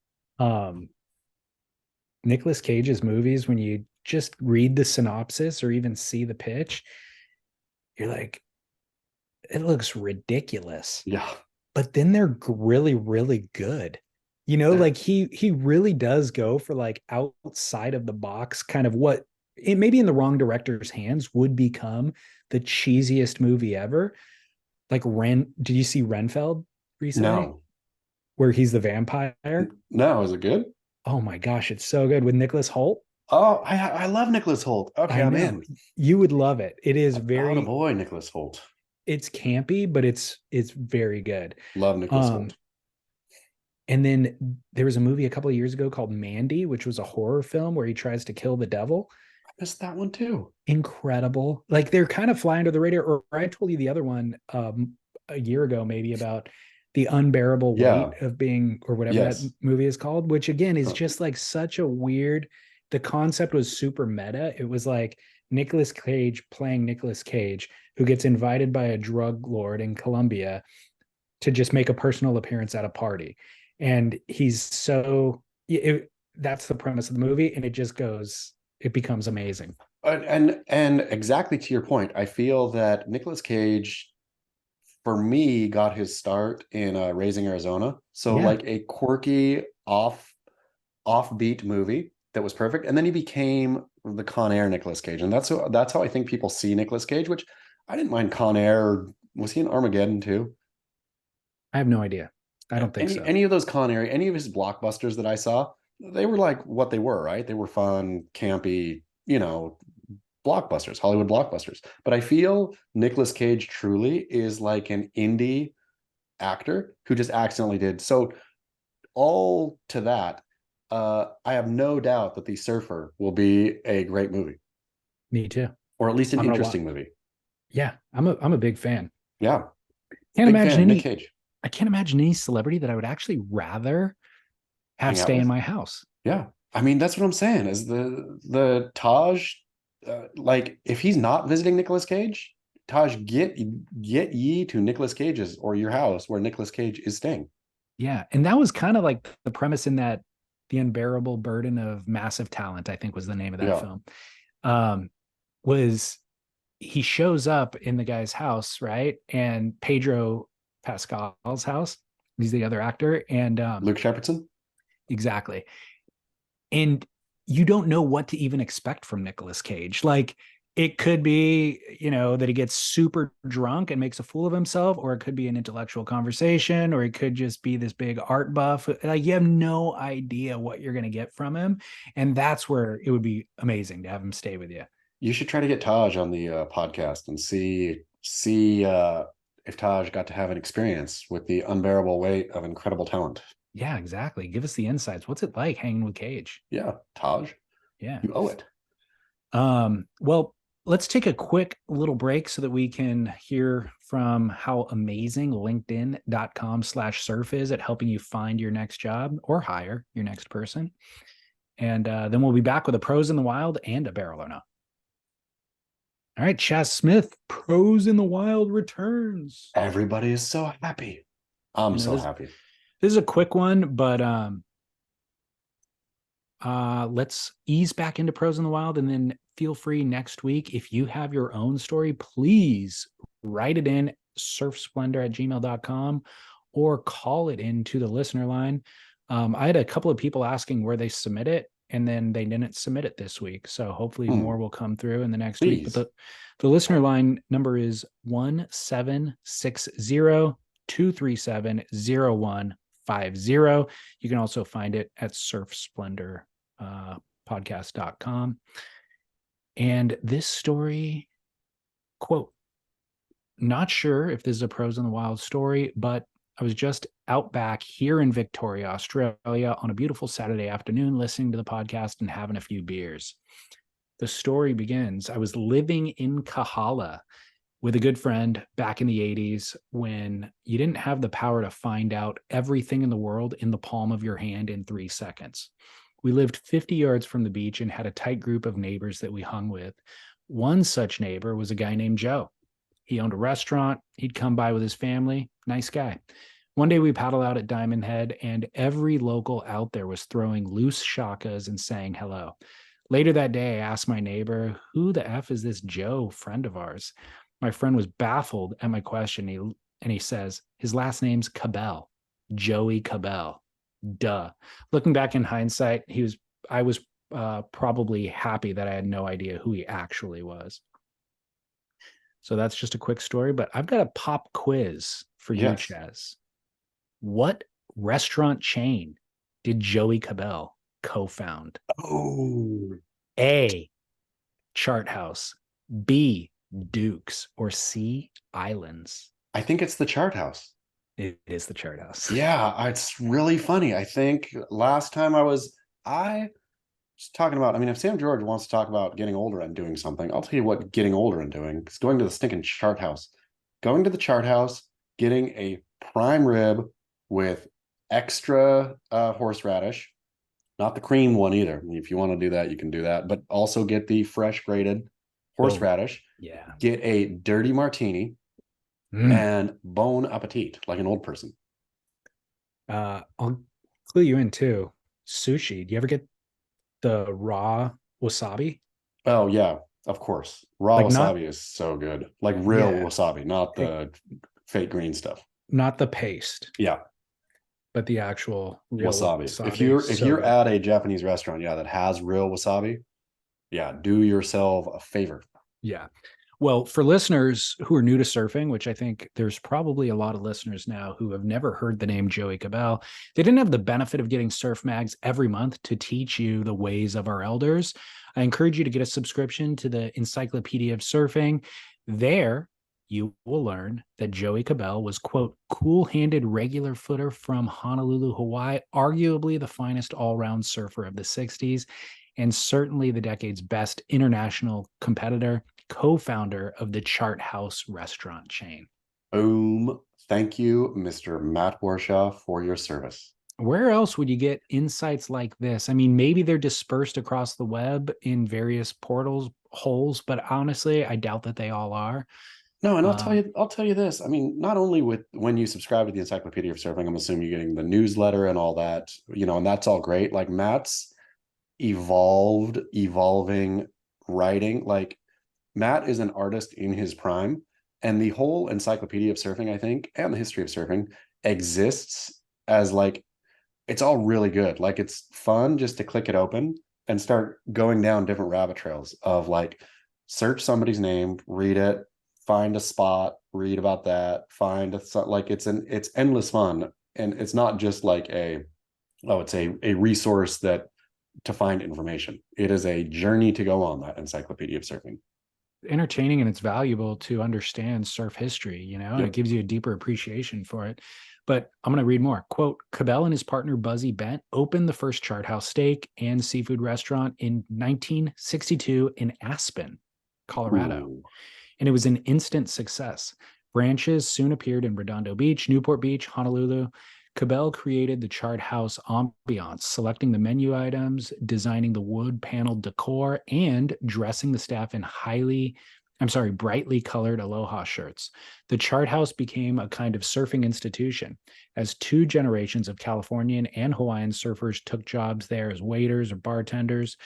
[SPEAKER 1] Nicolas Cage's movies, when you just read the synopsis or even see the pitch, you're like, it looks ridiculous.
[SPEAKER 2] Yeah.
[SPEAKER 1] But then they're really, really good. Like he really does go for like outside of the box, kind of what it maybe in the wrong director's hands would become the cheesiest movie ever. Like did you see Renfeld? recently
[SPEAKER 2] No.
[SPEAKER 1] where he's the vampire?
[SPEAKER 2] No, is it good?
[SPEAKER 1] Oh my gosh, it's so good with Nicholas Holt.
[SPEAKER 2] Oh, I love Nicholas Holt. Okay,
[SPEAKER 1] I
[SPEAKER 2] I'm
[SPEAKER 1] know
[SPEAKER 2] in.
[SPEAKER 1] you would love it. It is
[SPEAKER 2] Oh,
[SPEAKER 1] very,
[SPEAKER 2] boy, Nicholas Holt.
[SPEAKER 1] it's campy, but it's very good.
[SPEAKER 2] Love Nicholas
[SPEAKER 1] Um,
[SPEAKER 2] Holt.
[SPEAKER 1] and then there was a movie a couple of years ago called Mandy, which was a horror film where he tries to kill the devil.
[SPEAKER 2] I missed that one too.
[SPEAKER 1] Incredible. Like they're kind of flying under the radar. Or I told you the other one a year ago, maybe about the unbearable
[SPEAKER 2] Yeah.
[SPEAKER 1] weight of being, or whatever that
[SPEAKER 2] Yes.
[SPEAKER 1] movie is called, which again is
[SPEAKER 2] Huh.
[SPEAKER 1] just like such a weird, the concept was super meta. It was like Nicolas Cage playing Nicolas Cage, who gets invited by a drug lord in Colombia to just make a personal appearance at a party. And he's so, that's the premise of the movie. And it just goes, it becomes amazing.
[SPEAKER 2] And exactly to your point, I feel that Nicolas Cage, for me, got his start in Raising Arizona. So
[SPEAKER 1] Yeah.
[SPEAKER 2] like a quirky, offbeat movie that was perfect, and then he became the Con Air Nicolas Cage, and that's how I think people see Nicolas Cage. Which I didn't mind Con Air. Was he in Armageddon too?
[SPEAKER 1] I have no idea. I don't think so.
[SPEAKER 2] Any of those Con Air, any of his blockbusters that I saw, they were like what they were, right? They were fun, campy, blockbusters, Hollywood blockbusters. But I feel Nicolas Cage truly is like an indie actor who just accidentally did so. All to that, I have no doubt that The Surfer will be a great movie,
[SPEAKER 1] Me too.
[SPEAKER 2] or at least an
[SPEAKER 1] I'm gonna watch.
[SPEAKER 2] interesting movie.
[SPEAKER 1] Yeah, I'm a big fan.
[SPEAKER 2] Yeah,
[SPEAKER 1] Can't
[SPEAKER 2] big
[SPEAKER 1] imagine
[SPEAKER 2] fan. Nick
[SPEAKER 1] any.
[SPEAKER 2] Cage,
[SPEAKER 1] I can't imagine any celebrity that I would actually rather have
[SPEAKER 2] hang out
[SPEAKER 1] stay in
[SPEAKER 2] with.
[SPEAKER 1] my house.
[SPEAKER 2] Yeah, I mean that's what I'm saying. Is the Taj, like if he's not visiting Nicolas Cage, Taj, get ye to Nicolas Cage's or your house where Nicolas Cage is staying.
[SPEAKER 1] Yeah, and that was kind of like the premise in that the unbearable burden of massive talent, I think was the name of that
[SPEAKER 2] Yeah.
[SPEAKER 1] film. Was he shows up in the guy's house, right? And Pedro Pascal's house. He's the other actor, and
[SPEAKER 2] Luke Shepardson.
[SPEAKER 1] exactly. And you don't know what to even expect from Nicolas Cage. Like it could be, that he gets super drunk and makes a fool of himself, or it could be an intellectual conversation, or it could just be this big art buff. Like you have no idea what you're going to get from him. And that's where it would be amazing to have him stay with you.
[SPEAKER 2] You should try to get Taj on the podcast and see if Taj got to have an experience with the unbearable weight of incredible talent.
[SPEAKER 1] Yeah, exactly. Give us the insights. What's it like hanging with Cage?
[SPEAKER 2] Yeah, Taj,
[SPEAKER 1] Yeah.
[SPEAKER 2] you owe it.
[SPEAKER 1] Well, let's take a quick little break so that we can hear from how amazing linkedin.com/surf is at helping you find your next job or hire your next person. And then we'll be back with a pros in the wild and a barrel or no. All right, Chaz Smith, pros in the wild returns.
[SPEAKER 2] Everybody is so happy. I'm so happy.
[SPEAKER 1] This is a quick one, but let's ease back into pros in the wild, and then feel free next week, if you have your own story, please write it in surfsplendor@gmail.com or call it into the listener line. I had a couple of people asking where they submit it, and then they didn't submit it this week. So hopefully more will come through in the next week. But the listener line number is 1-760-237-0150. You can also find it at surfsplendor.podcast.com. And this story, quote, not sure if this is a pros in the wild story, but I was just out back here in Victoria, Australia on a beautiful Saturday afternoon, listening to the podcast and having a few beers. The story begins. I was living in Kahala with a good friend back in the 80s when you didn't have the power to find out everything in the world in the palm of your hand in 3 seconds. We lived 50 yards from the beach and had a tight group of neighbors that we hung with. One such neighbor was a guy named Joe. He owned a restaurant. He'd come by with his family. Nice guy. One day we paddled out at Diamond Head, and every local out there was throwing loose shakas and saying hello. Later that day, I asked my neighbor, who the F is this Joe friend of ours? My friend was baffled at my question, and he says, his last name's Cabell, Joey Cabell. Duh. Looking back in hindsight, I was probably happy that I had no idea who he actually was. So that's just a quick story, but I've got a pop quiz for you, Chaz. What restaurant chain did Joey Cabell co-found?
[SPEAKER 2] Oh,
[SPEAKER 1] A. Chart House, B. Dukes, or C. Islands?
[SPEAKER 2] I think it's the Chart House.
[SPEAKER 1] It is the Chart House.
[SPEAKER 2] Yeah, it's really funny. I think last time I was talking about, I mean, if Sam George wants to talk about getting older and doing something, I'll tell you what getting older and doing. It's going to the stinking Chart House. Going to the Chart House, getting a prime rib with extra horseradish, not the cream one either. If you want to do that, you can do that, but also get the fresh grated horseradish.
[SPEAKER 1] Yeah.
[SPEAKER 2] Get a dirty martini and bon appetit, like an old person.
[SPEAKER 1] I'll clue you in too. Sushi. Do you ever get the raw wasabi?
[SPEAKER 2] Oh yeah, of course. Raw
[SPEAKER 1] Like
[SPEAKER 2] wasabi is so good. Like real wasabi, not the fake green stuff.
[SPEAKER 1] Not the paste,
[SPEAKER 2] Yeah,
[SPEAKER 1] but the actual real
[SPEAKER 2] wasabi. If you're at a Japanese restaurant, yeah, that has real wasabi, yeah, do yourself a favor.
[SPEAKER 1] Yeah. Well, for listeners who are new to surfing, which I think there's probably a lot of listeners now who have never heard the name Joey Cabell, they didn't have the benefit of getting surf mags every month to teach you the ways of our elders. I encourage you to get a subscription to the Encyclopedia of Surfing. There, you will learn that Joey Cabell was, quote, cool-handed regular footer from Honolulu, Hawaii, arguably the finest all-round surfer of the 60s, and certainly the decade's best international competitor, co-founder of the Chart House restaurant chain.
[SPEAKER 2] Boom. Thank you, Mr. Matt Warshaw, for your service.
[SPEAKER 1] Where else would you get insights like this? I mean, maybe they're dispersed across the web in various portals, holes, but honestly, I doubt that they all are.
[SPEAKER 2] No, and I'll tell you this. I mean, not only with when you subscribe to the Encyclopedia of Surfing, I'm assuming you're getting the newsletter and all that, and that's all great. Like Matt's evolving writing. Like Matt is an artist in his prime, and the whole Encyclopedia of Surfing, I think, and the history of surfing exists as like it's all really good. Like it's fun just to click it open and start going down different rabbit trails of like search somebody's name, read it, find a spot, read about that, find a like it's endless fun. And it's not just like it's a resource that to find information. It is a journey to go on, that Encyclopedia of Surfing.
[SPEAKER 1] Entertaining, and it's valuable to understand surf history, and it gives you a deeper appreciation for it. But I'm going to read more. Quote, Cabell and his partner Buzzy Bent opened the first Chart House steak and seafood restaurant in 1962 in Aspen, Colorado.
[SPEAKER 2] Ooh.
[SPEAKER 1] And it was an instant success. Branches soon appeared in Redondo Beach, Newport Beach, Honolulu. Cabell created the Chart House ambiance, selecting the menu items, designing the wood paneled decor, and dressing the staff in brightly colored aloha shirts. The Chart House became a kind of surfing institution, as two generations of Californian and Hawaiian surfers took jobs there as waiters or bartenders,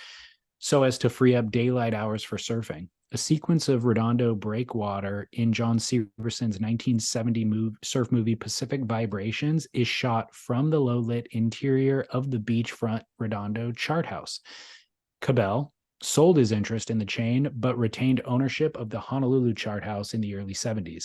[SPEAKER 1] so as to free up daylight hours for surfing. A sequence of Redondo breakwater in John Severson's 1970 surf movie Pacific Vibrations is shot from the low-lit interior of the beachfront Redondo Chart House. Cabell sold his interest in the chain, but retained ownership of the Honolulu Chart House in the early 70s.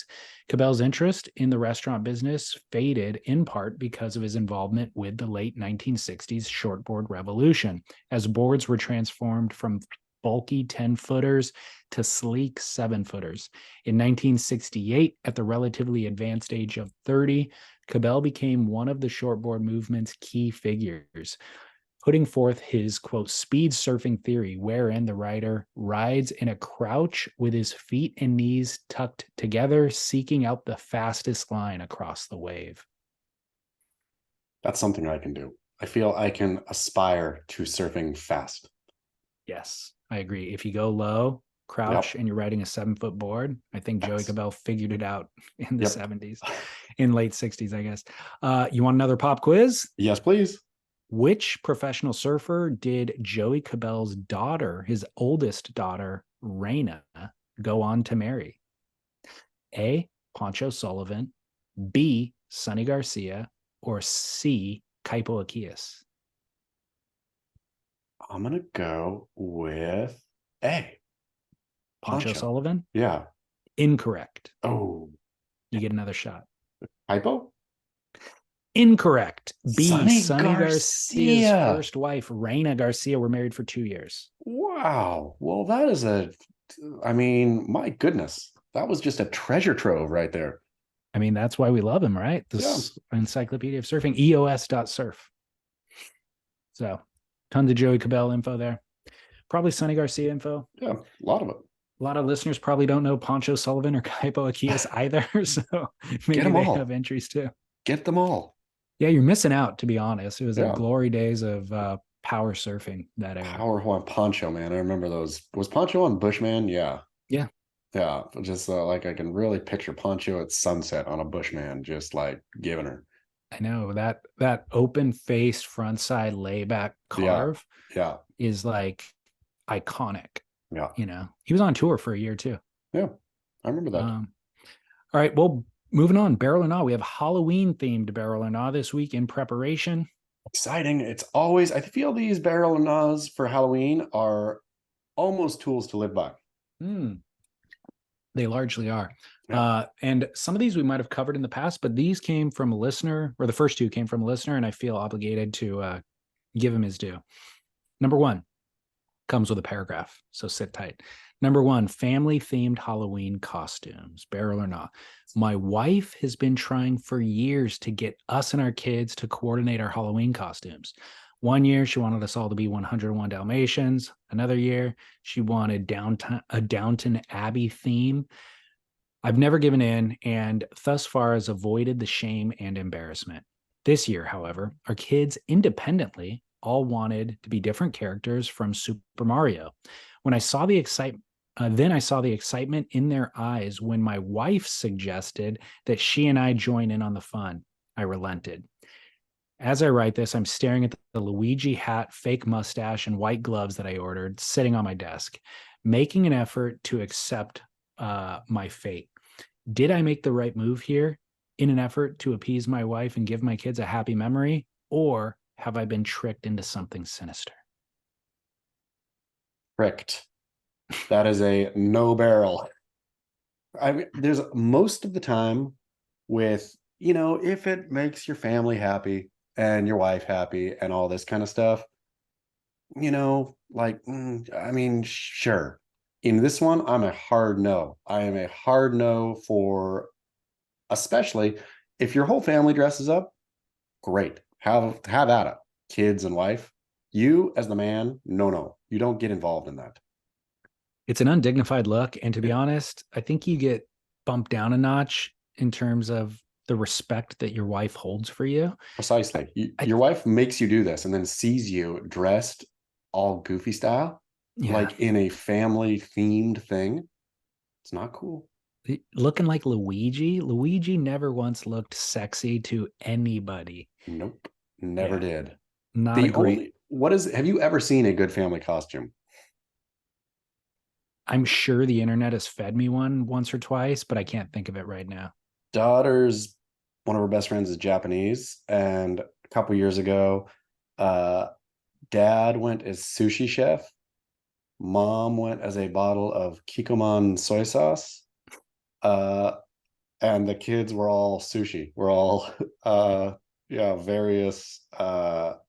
[SPEAKER 1] Cabell's interest in the restaurant business faded in part because of his involvement with the late 1960s shortboard revolution, as boards were transformed from bulky 10-footers to sleek 7-footers. In 1968, at the relatively advanced age of 30, Cabell became one of the shortboard movement's key figures, putting forth his, quote, speed surfing theory, wherein the rider rides in a crouch with his feet and knees tucked together, seeking out the fastest line across the wave.
[SPEAKER 2] That's something I can do. I feel I can aspire to surfing fast.
[SPEAKER 1] Yes, I agree. If you go low, crouch, and you're riding a 7-foot board, I think Joey Cabell figured it out in the 70s, in late 60s, I guess. You want another pop quiz?
[SPEAKER 2] Yes, please.
[SPEAKER 1] Which professional surfer did Joey Cabell's daughter, his oldest daughter, Raina, go on to marry? A, Poncho Sullivan, B, Sonny Garcia, or C, Kaipo Akias?
[SPEAKER 2] I'm going to go with A.
[SPEAKER 1] Poncho Sullivan?
[SPEAKER 2] Yeah.
[SPEAKER 1] Incorrect.
[SPEAKER 2] Oh.
[SPEAKER 1] You get another shot.
[SPEAKER 2] Hypo?
[SPEAKER 1] Incorrect. B.
[SPEAKER 2] Sonny
[SPEAKER 1] Sonny Garcia's
[SPEAKER 2] Garcia.
[SPEAKER 1] first wife, Reina Garcia, were married for 2 years.
[SPEAKER 2] Wow. Well, that is I mean, my goodness, that was just a treasure trove right there.
[SPEAKER 1] I mean, that's why we love him, right? This Encyclopedia of Surfing, eos.surf. So tons of Joey Cabell info there. Probably Sonny Garcia info.
[SPEAKER 2] Yeah, a lot of it.
[SPEAKER 1] A lot of listeners probably don't know Poncho Sullivan or Kaipo Akias either. So maybe
[SPEAKER 2] them
[SPEAKER 1] they
[SPEAKER 2] all.
[SPEAKER 1] have entries too.
[SPEAKER 2] Get them all.
[SPEAKER 1] Yeah, you're missing out, to be honest. It was the
[SPEAKER 2] Yeah.
[SPEAKER 1] glory days of power surfing that era.
[SPEAKER 2] Power on Poncho, man. I remember those. Was Poncho on Bushman? Yeah.
[SPEAKER 1] Yeah.
[SPEAKER 2] Yeah. Just like I can really picture Poncho at sunset on a Bushman, just like giving her.
[SPEAKER 1] I know that open faced front side layback carve
[SPEAKER 2] Yeah.
[SPEAKER 1] is like iconic.
[SPEAKER 2] Yeah.
[SPEAKER 1] You know, he was on tour for a year too.
[SPEAKER 2] Yeah. I remember that.
[SPEAKER 1] All right. Well, moving on, Barrel or Gnaw. We have Halloween themed Barrel or Gnaw this week in preparation.
[SPEAKER 2] Exciting. It's always, I feel these barrel and gnaws for Halloween are almost tools to live by.
[SPEAKER 1] They largely are.
[SPEAKER 2] Yeah.
[SPEAKER 1] And some of these we might have covered in the past, but these came from a listener, or the first two came from a listener, and I feel obligated to give him his due. Number one comes with a paragraph, so sit tight. Number one, family-themed Halloween costumes, Barrel or Gnaw. My wife has been trying for years to get us and our kids to coordinate our Halloween costumes. One year, she wanted us all to be 101 Dalmatians. Another year, she wanted a Downton Abbey theme. I've never given in and thus far has avoided the shame and embarrassment. This year, however, our kids independently all wanted to be different characters from Super Mario. When I saw the excitement, then I saw the excitement in their eyes when my wife suggested that she and I join in on the fun. I relented. As I write this, I'm staring at the Luigi hat, fake mustache, and white gloves that I ordered sitting on my desk, making an effort to accept my fate. Did I make the right move here in an effort to appease my wife and give my kids a happy memory? Or have I been tricked into something sinister?
[SPEAKER 2] Tricked. That is a no barrel. I mean, there's most of the time with, if it makes your family happy and your wife happy and all this kind of stuff, I mean, sure. In this one, I'm a hard no. I am a hard no for, especially if your whole family dresses up, great. Have at it. Kids and wife. You as the man, no. You don't get involved in that.
[SPEAKER 1] It's an undignified look. And to be honest, I think you get bumped down a notch in terms of the respect that your wife holds for you.
[SPEAKER 2] Precisely. Your wife makes you do this and then sees you dressed all goofy style, like in a family themed thing. It's not cool.
[SPEAKER 1] Looking like Luigi. Luigi never once looked sexy to anybody.
[SPEAKER 2] Nope. Never did.
[SPEAKER 1] Not a great.
[SPEAKER 2] Have you ever seen a good family costume?
[SPEAKER 1] I'm sure the internet has fed me one once or twice, but I can't think of it right now.
[SPEAKER 2] One of her best friends is Japanese, and a couple years ago, dad went as sushi chef, mom went as a bottle of Kikkoman soy sauce, and the kids were all sushi. We're all various but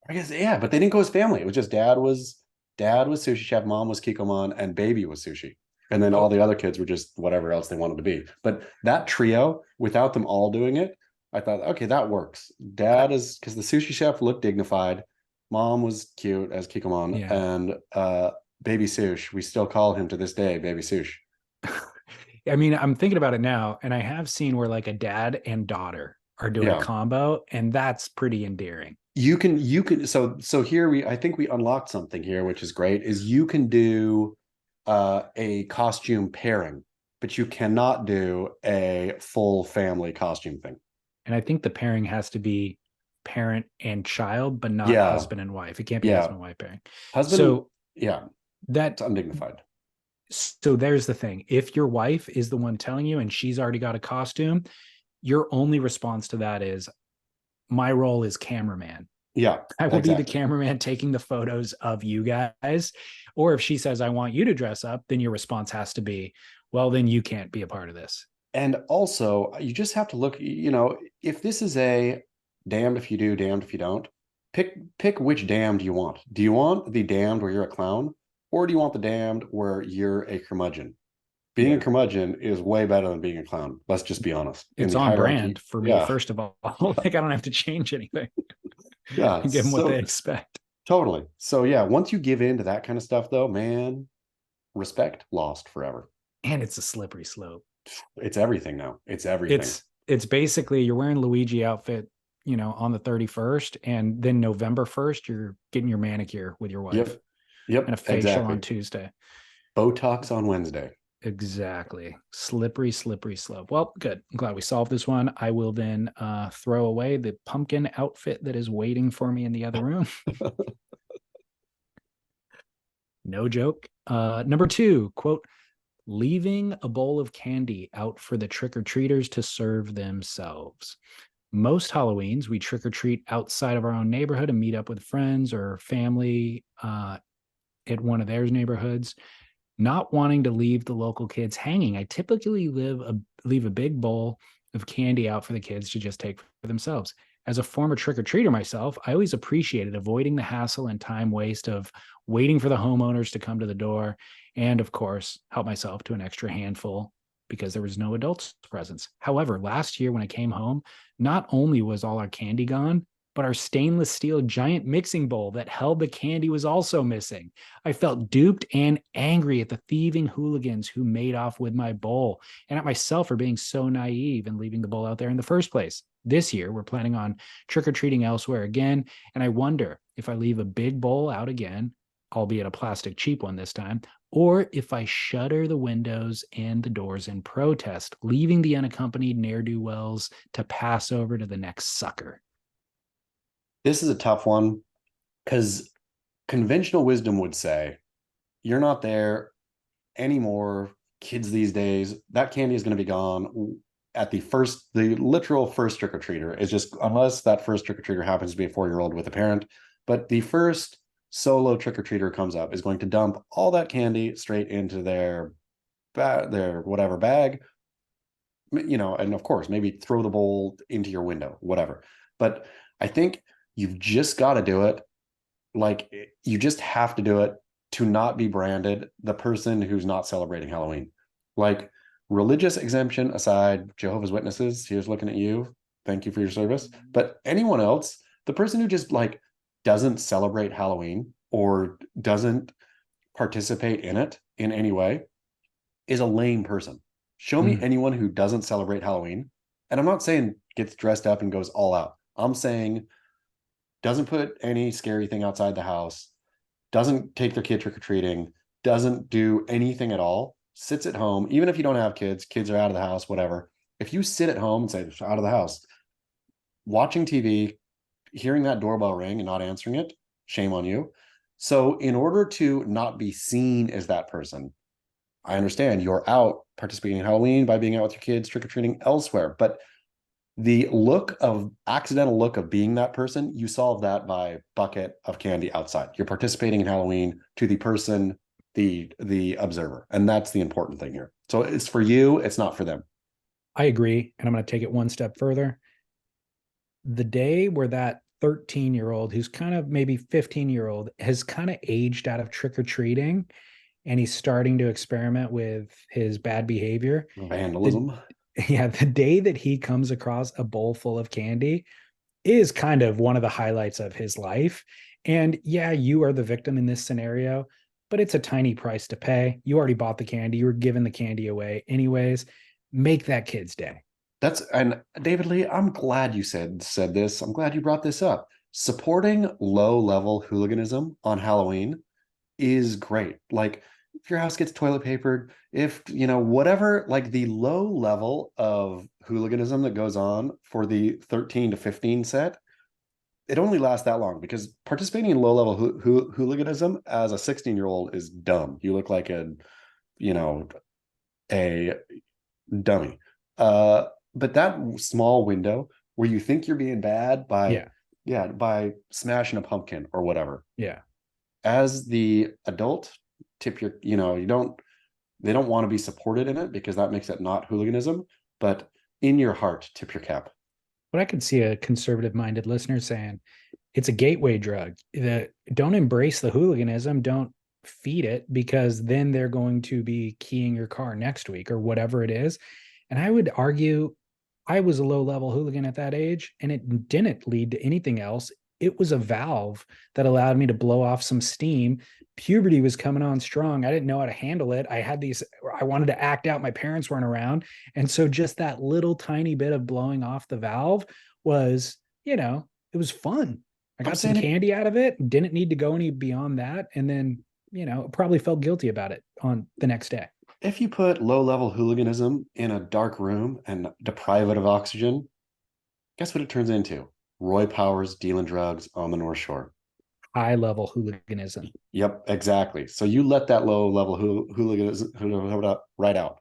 [SPEAKER 2] they didn't go as family. It was just dad was sushi chef, mom was Kikkoman, and baby was sushi. And then all the other kids were just whatever else they wanted to be. But that trio, without them all doing it, I thought, okay, that works. Dad is, because the sushi chef looked dignified. Mom was cute as Kikkoman. And baby Sush, we still call him to this day, baby Sush.
[SPEAKER 1] I mean, I'm thinking about it now, and I have seen where like a dad and daughter are doing a combo, and that's pretty endearing.
[SPEAKER 2] You can so here I think we unlocked something here, which is great, is you can do a costume pairing, but you cannot do a full family costume thing.
[SPEAKER 1] And I think the pairing has to be parent and child, but not husband and wife. It can't be husband and wife pairing. That's
[SPEAKER 2] undignified.
[SPEAKER 1] So there's the thing. If your wife is the one telling you and she's already got a costume, your only response to that is, my role is cameraman.
[SPEAKER 2] Yeah.
[SPEAKER 1] I will be the cameraman taking the photos of you guys. Or if she says, I want you to dress up, then your response has to be, well, then you can't be a part of this.
[SPEAKER 2] And also, you just have to look, if this is a damned if you do, damned if you don't, pick which damned you want. Do you want the damned where you're a clown, or do you want the damned where you're a curmudgeon? Being a curmudgeon is way better than being a clown. Let's just be honest. In
[SPEAKER 1] It's
[SPEAKER 2] the
[SPEAKER 1] on
[SPEAKER 2] hierarchy,
[SPEAKER 1] brand for me,
[SPEAKER 2] yeah,
[SPEAKER 1] first of all. Like, I don't have to change anything.
[SPEAKER 2] yeah.
[SPEAKER 1] Give them what
[SPEAKER 2] So
[SPEAKER 1] they expect.
[SPEAKER 2] totally. So yeah, once you give in to that kind of stuff, though, man, respect lost forever.
[SPEAKER 1] And it's a slippery slope.
[SPEAKER 2] It's everything now. It's everything.
[SPEAKER 1] It's basically you're wearing Luigi outfit, on the 31st, and then November 1st, you're getting your manicure with your wife.
[SPEAKER 2] Yep.
[SPEAKER 1] And a facial
[SPEAKER 2] Exactly.
[SPEAKER 1] on Tuesday.
[SPEAKER 2] Botox on Wednesday.
[SPEAKER 1] Exactly. Slippery slope. Well, good. I'm glad we solved this one. I will then throw away the pumpkin outfit that is waiting for me in the other room. No joke. Number 2, quote, leaving a bowl of candy out for the trick-or-treaters to serve themselves. Most Halloweens, we trick-or-treat outside of our own neighborhood and meet up with friends or family at one of their neighborhoods. Not wanting to leave the local kids hanging, I typically leave a big bowl of candy out for the kids to just take for themselves. As a former trick-or-treater myself, I always appreciated avoiding the hassle and time waste of waiting for the homeowners to come to the door, and of course, help myself to an extra handful because there was no adults presence. However, last year when I came home, not only was all our candy gone, but our stainless steel giant mixing bowl that held the candy was also missing. I felt duped and angry at the thieving hooligans who made off with my bowl, and at myself for being so naive and leaving the bowl out there in the first place. This year, we're planning on trick-or-treating elsewhere again, and I wonder if I leave a big bowl out again, albeit a plastic cheap one this time, or if I shutter the windows and the doors in protest, leaving the unaccompanied ne'er-do-wells to pass over to the next sucker.
[SPEAKER 2] This is a tough one because conventional wisdom would say you're not there anymore. Kids these days, that candy is going to be gone at the literal first trick-or-treater. Is just, unless that first trick-or-treater happens to be a 4-year-old with a parent, but the first solo trick-or-treater comes up is going to dump all that candy straight into their whatever bag, and of course maybe throw the bowl into your window, whatever. But I think you've just got to do it. Like, you just have to do it to not be branded the person who's not celebrating Halloween. Like, religious exemption aside, Jehovah's Witnesses, here's looking at you. Thank you for your service. But anyone else, the person who just doesn't celebrate Halloween or doesn't participate in it in any way is a lame person. Show me anyone who doesn't celebrate Halloween. And I'm not saying gets dressed up and goes all out. I'm saying doesn't put any scary thing outside the house, doesn't take their kid trick-or-treating, doesn't do anything at all, sits at home. Even if you don't have kids are out of the house, whatever. If you sit at home and say, out of the house, watching TV, hearing that doorbell ring and not answering it, shame on you. So in order to not be seen as that person, I understand you're out participating in Halloween by being out with your kids trick-or-treating elsewhere, but the accidental look of being that person, you solve that by bucket of candy outside. You're participating in Halloween to the person, the observer. And that's the important thing here. So it's for you, it's not for them.
[SPEAKER 1] I agree. And I'm going to take it one step further. The day where that 13-year-old, who's kind of maybe 15-year-old, has kind of aged out of trick-or-treating and he's starting to experiment with his bad behavior.
[SPEAKER 2] Vandalism.
[SPEAKER 1] The day that he comes across a bowl full of candy is kind of one of the highlights of his life. And yeah, you are the victim in this scenario, but it's a tiny price to pay. You already bought the candy. You were giving the candy away anyways. Make that kid's day.
[SPEAKER 2] And David Lee, I'm glad you said this. I'm glad you brought this up. Supporting low-level hooliganism on Halloween is great. Like, if your house gets toilet papered, if, whatever, like the low level of hooliganism that goes on for the 13 to 15 set, it only lasts that long because participating in low level hooliganism as a 16-year-old is dumb. You look like a dummy. But that small window where you think you're being bad by smashing a pumpkin or whatever.
[SPEAKER 1] Yeah.
[SPEAKER 2] As the adult, tip your, they don't want to be supported in it because that makes it not hooliganism. but in your heart, tip your cap.
[SPEAKER 1] But I could see a conservative minded listener saying it's a gateway drug. Don't embrace the hooliganism. Don't feed it, because then they're going to be keying your car next week or whatever it is. And I would argue I was a low level hooligan at that age, and it didn't lead to anything else. It was a valve that allowed me to blow off some steam. Puberty was coming on strong. I didn't know how to handle it. I wanted to act out. My parents weren't around. And so just that little tiny bit of blowing off the valve was, it was fun. I got some candy out of it. Didn't need to go any beyond that. And then, probably felt guilty about it on the next day.
[SPEAKER 2] If you put low-level hooliganism in a dark room and deprive it of oxygen, guess what it turns into? Roy Powers dealing drugs on the North Shore.
[SPEAKER 1] High-level hooliganism.
[SPEAKER 2] Yep, exactly. So you let that low-level hooliganism right out.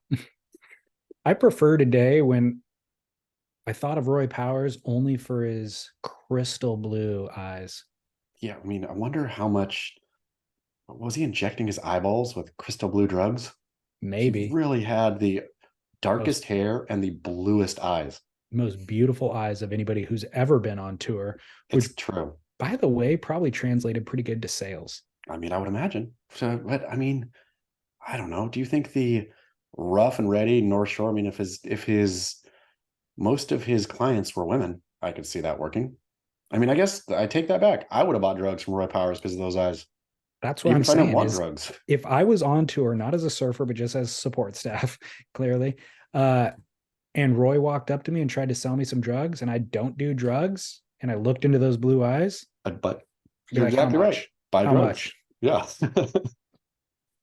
[SPEAKER 1] I prefer today when I thought of Roy Powers only for his crystal blue eyes.
[SPEAKER 2] Yeah, I mean, I wonder how much was he injecting his eyeballs with crystal blue drugs?
[SPEAKER 1] Maybe.
[SPEAKER 2] He really had the darkest hair and the bluest eyes.
[SPEAKER 1] Most beautiful eyes of anybody who's ever been on tour.
[SPEAKER 2] Which, it's true.
[SPEAKER 1] By the way, probably translated pretty good to sales.
[SPEAKER 2] I mean, I would imagine. So, but I mean, I don't know. Do you think the rough and ready North Shore, I mean, if his most of his clients were women, I could see that working. I mean, I guess I take that back. I would have bought drugs from Roy Powers because of those eyes.
[SPEAKER 1] That's what I'm saying. I don't
[SPEAKER 2] want drugs.
[SPEAKER 1] If I was on tour, not as a surfer, but just as support staff, clearly, and Roy walked up to me and tried to sell me some drugs, and I don't do drugs, and I looked into those blue eyes.
[SPEAKER 2] But you're exactly right. Buy drugs. Much? Yeah.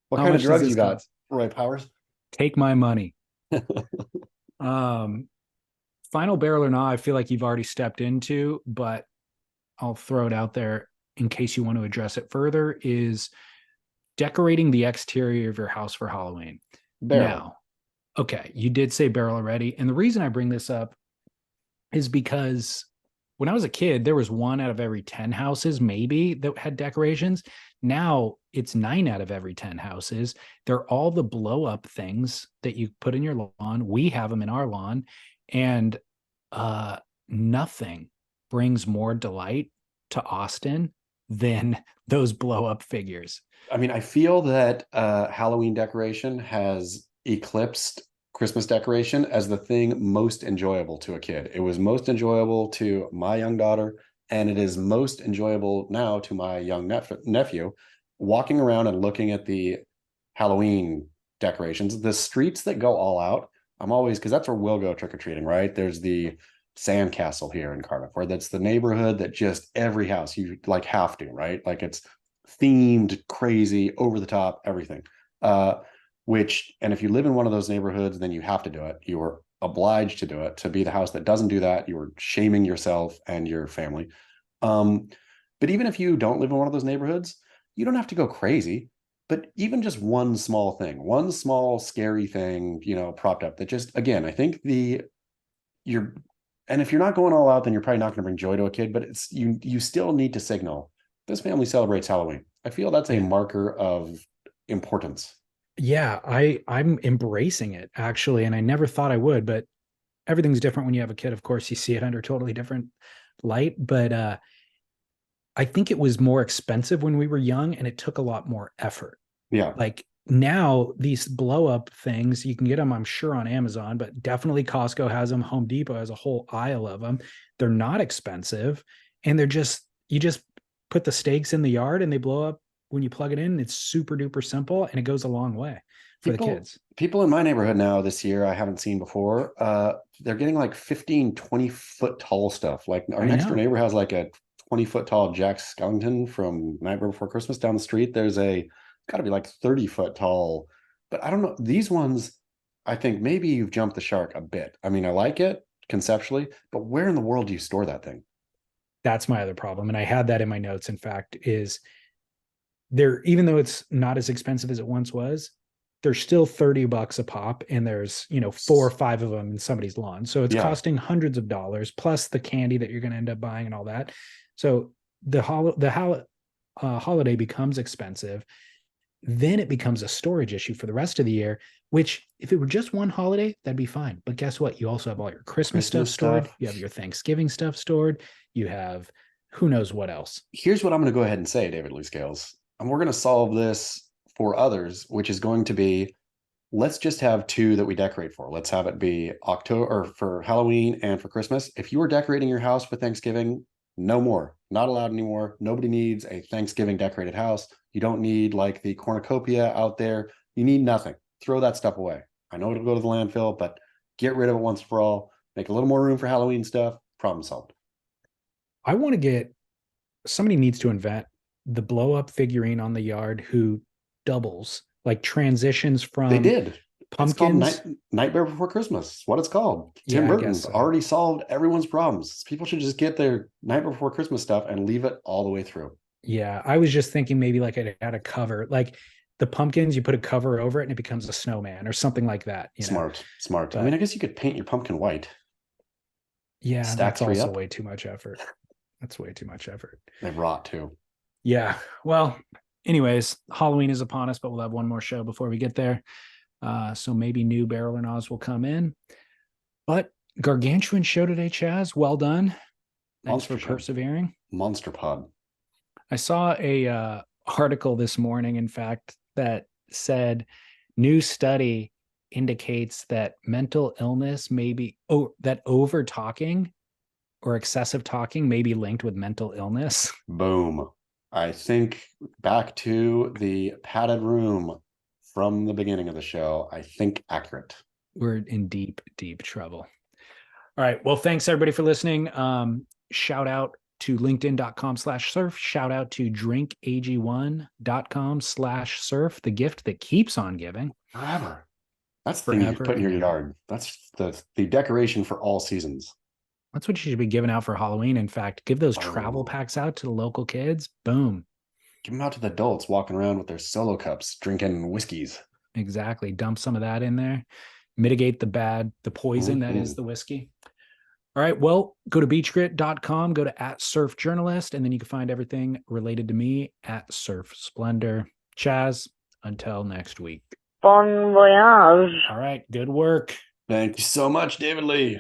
[SPEAKER 2] What kind of drugs you got, Roy Powers?
[SPEAKER 1] Take my money. Final barrel or not, I feel like you've already stepped into, but I'll throw it out there in case you want to address it further, is decorating the exterior of your house for Halloween.
[SPEAKER 2] Barrel.
[SPEAKER 1] Now, okay, you did say barrel already. And the reason I bring this up is because when I was a kid, there was 1 out of every 10 houses maybe that had decorations. Now it's 9 out of every 10 houses. They're all the blow up things that you put in your lawn. We have them in our lawn, and nothing brings more delight to Austin than those blow up figures.
[SPEAKER 2] I mean, I feel that Halloween decoration has eclipsed Christmas decoration as the thing most enjoyable to a kid. It was most enjoyable to my young daughter, and it is most enjoyable now to my young nephew, walking around and looking at the Halloween decorations. The streets that go all out, I'm always, because that's where we'll go trick-or-treating, right? There's the Sandcastle here in Cardiff, where that's the neighborhood that just every house you like have to, right? Like it's themed, crazy, over the top, everything. And if you live in one of those neighborhoods, then you have to do it. You are obliged to do it. To be the house that doesn't do that, you are shaming yourself and your family. But even if you don't live in one of those neighborhoods, you don't have to go crazy. But even just one small thing, one small scary thing, propped up that just, again, I think and if you're not going all out, then you're probably not going to bring joy to a kid, but it's you still need to signal this family celebrates Halloween. I feel that's a marker of importance.
[SPEAKER 1] Yeah, I'm embracing it actually, and I never thought I would, but everything's different when you have a kid. Of course, you see it under a totally different light, but I think it was more expensive when we were young, and it took a lot more effort.
[SPEAKER 2] Yeah.
[SPEAKER 1] Like now, these blow up things, you can get them, I'm sure, on Amazon, but definitely Costco has them. Home Depot has a whole aisle of them. They're not expensive, and you just put the stakes in the yard and they blow up when you plug it in. It's super duper simple, and it goes a long way for the kids.
[SPEAKER 2] People in my neighborhood now this year, I haven't seen before. They're getting like 15, 20 foot tall stuff. Like our next door neighbor has like a 20-foot tall Jack Skellington from Nightmare Before Christmas down the street. There's got to be like 30-foot tall, but I don't know. These ones, I think maybe you've jumped the shark a bit. I mean, I like it conceptually, but where in the world do you store that thing?
[SPEAKER 1] That's my other problem. And I had that in my notes, in fact, is there, even though it's not as expensive as it once was, there's still $30 a pop, and there's 4 or 5 of them in somebody's lawn. So it's costing hundreds of dollars plus the candy that you're going to end up buying and all that. So the holiday becomes expensive. then it becomes a storage issue for the rest of the year, which if it were just one holiday, that'd be fine. But guess what? You also have all your Christmas stuff stored. You have your Thanksgiving stuff stored. You have who knows what else.
[SPEAKER 2] Here's what I'm going to go ahead and say, David Lee Scales. And we're going to solve this for others, which is going to be, let's just have 2 that we decorate for. Let's have it be October or for Halloween and for Christmas. If you are decorating your house for Thanksgiving, no more, not allowed anymore. Nobody needs a Thanksgiving decorated house. You don't need like the cornucopia out there. You need nothing. Throw that stuff away. I know it'll go to the landfill, but get rid of it once for all. Make a little more room for Halloween stuff. Problem solved.
[SPEAKER 1] I want to get, somebody needs to invent the blow up figurine on the yard who doubles, like transitions from
[SPEAKER 2] They did.
[SPEAKER 1] pumpkins.
[SPEAKER 2] It's called Nightmare Before Christmas. What it's called.
[SPEAKER 1] Yeah,
[SPEAKER 2] Tim
[SPEAKER 1] I
[SPEAKER 2] Burton's
[SPEAKER 1] guess so.
[SPEAKER 2] already solved everyone's problems. People should just get their Nightmare Before Christmas stuff and leave it all the way through.
[SPEAKER 1] Yeah, I was just thinking maybe like it had a cover, like the pumpkins, you put a cover over it and it becomes a snowman or something like that.
[SPEAKER 2] Smart.
[SPEAKER 1] But,
[SPEAKER 2] I mean, I guess you could paint your pumpkin white.
[SPEAKER 1] Yeah,
[SPEAKER 2] Stack
[SPEAKER 1] that's
[SPEAKER 2] 3
[SPEAKER 1] also
[SPEAKER 2] up.
[SPEAKER 1] way too much effort. That's way too much effort.
[SPEAKER 2] They rot too.
[SPEAKER 1] Yeah. Well, anyways, Halloween is upon us, but we'll have one more show before we get there. So maybe new Barrel and Oz will come in. But gargantuan show today, Chaz. Well done. Thanks
[SPEAKER 2] Monster
[SPEAKER 1] for
[SPEAKER 2] show.
[SPEAKER 1] persevering.
[SPEAKER 2] Monster pod.
[SPEAKER 1] I saw a article this morning, in fact, that said new study indicates that mental illness may be, that over talking or excessive talking may be linked with mental illness.
[SPEAKER 2] Boom. I think back to the padded room from the beginning of the show. I think accurate.
[SPEAKER 1] We're in deep, deep trouble. All right. Well, thanks everybody for listening. Shout out to linkedin.com/surf. Shout out to drinkag1.com/surf, the gift that keeps on giving.
[SPEAKER 2] Forever. That's the thing you put in your yard. That's the decoration for all seasons.
[SPEAKER 1] That's what you should be giving out for Halloween. In fact, give those travel packs out to the local kids. Boom.
[SPEAKER 2] Give them out to the adults walking around with their solo cups, drinking whiskeys.
[SPEAKER 1] Exactly. Dump some of that in there. Mitigate the poison that is the whiskey. All right. Well, go to beachgrit.com, go to @surfjournalist, and then you can find everything related to me @surfsplendor. Chaz, until next week.
[SPEAKER 4] Bon voyage.
[SPEAKER 1] All right. Good work.
[SPEAKER 2] Thank you so much, David Lee.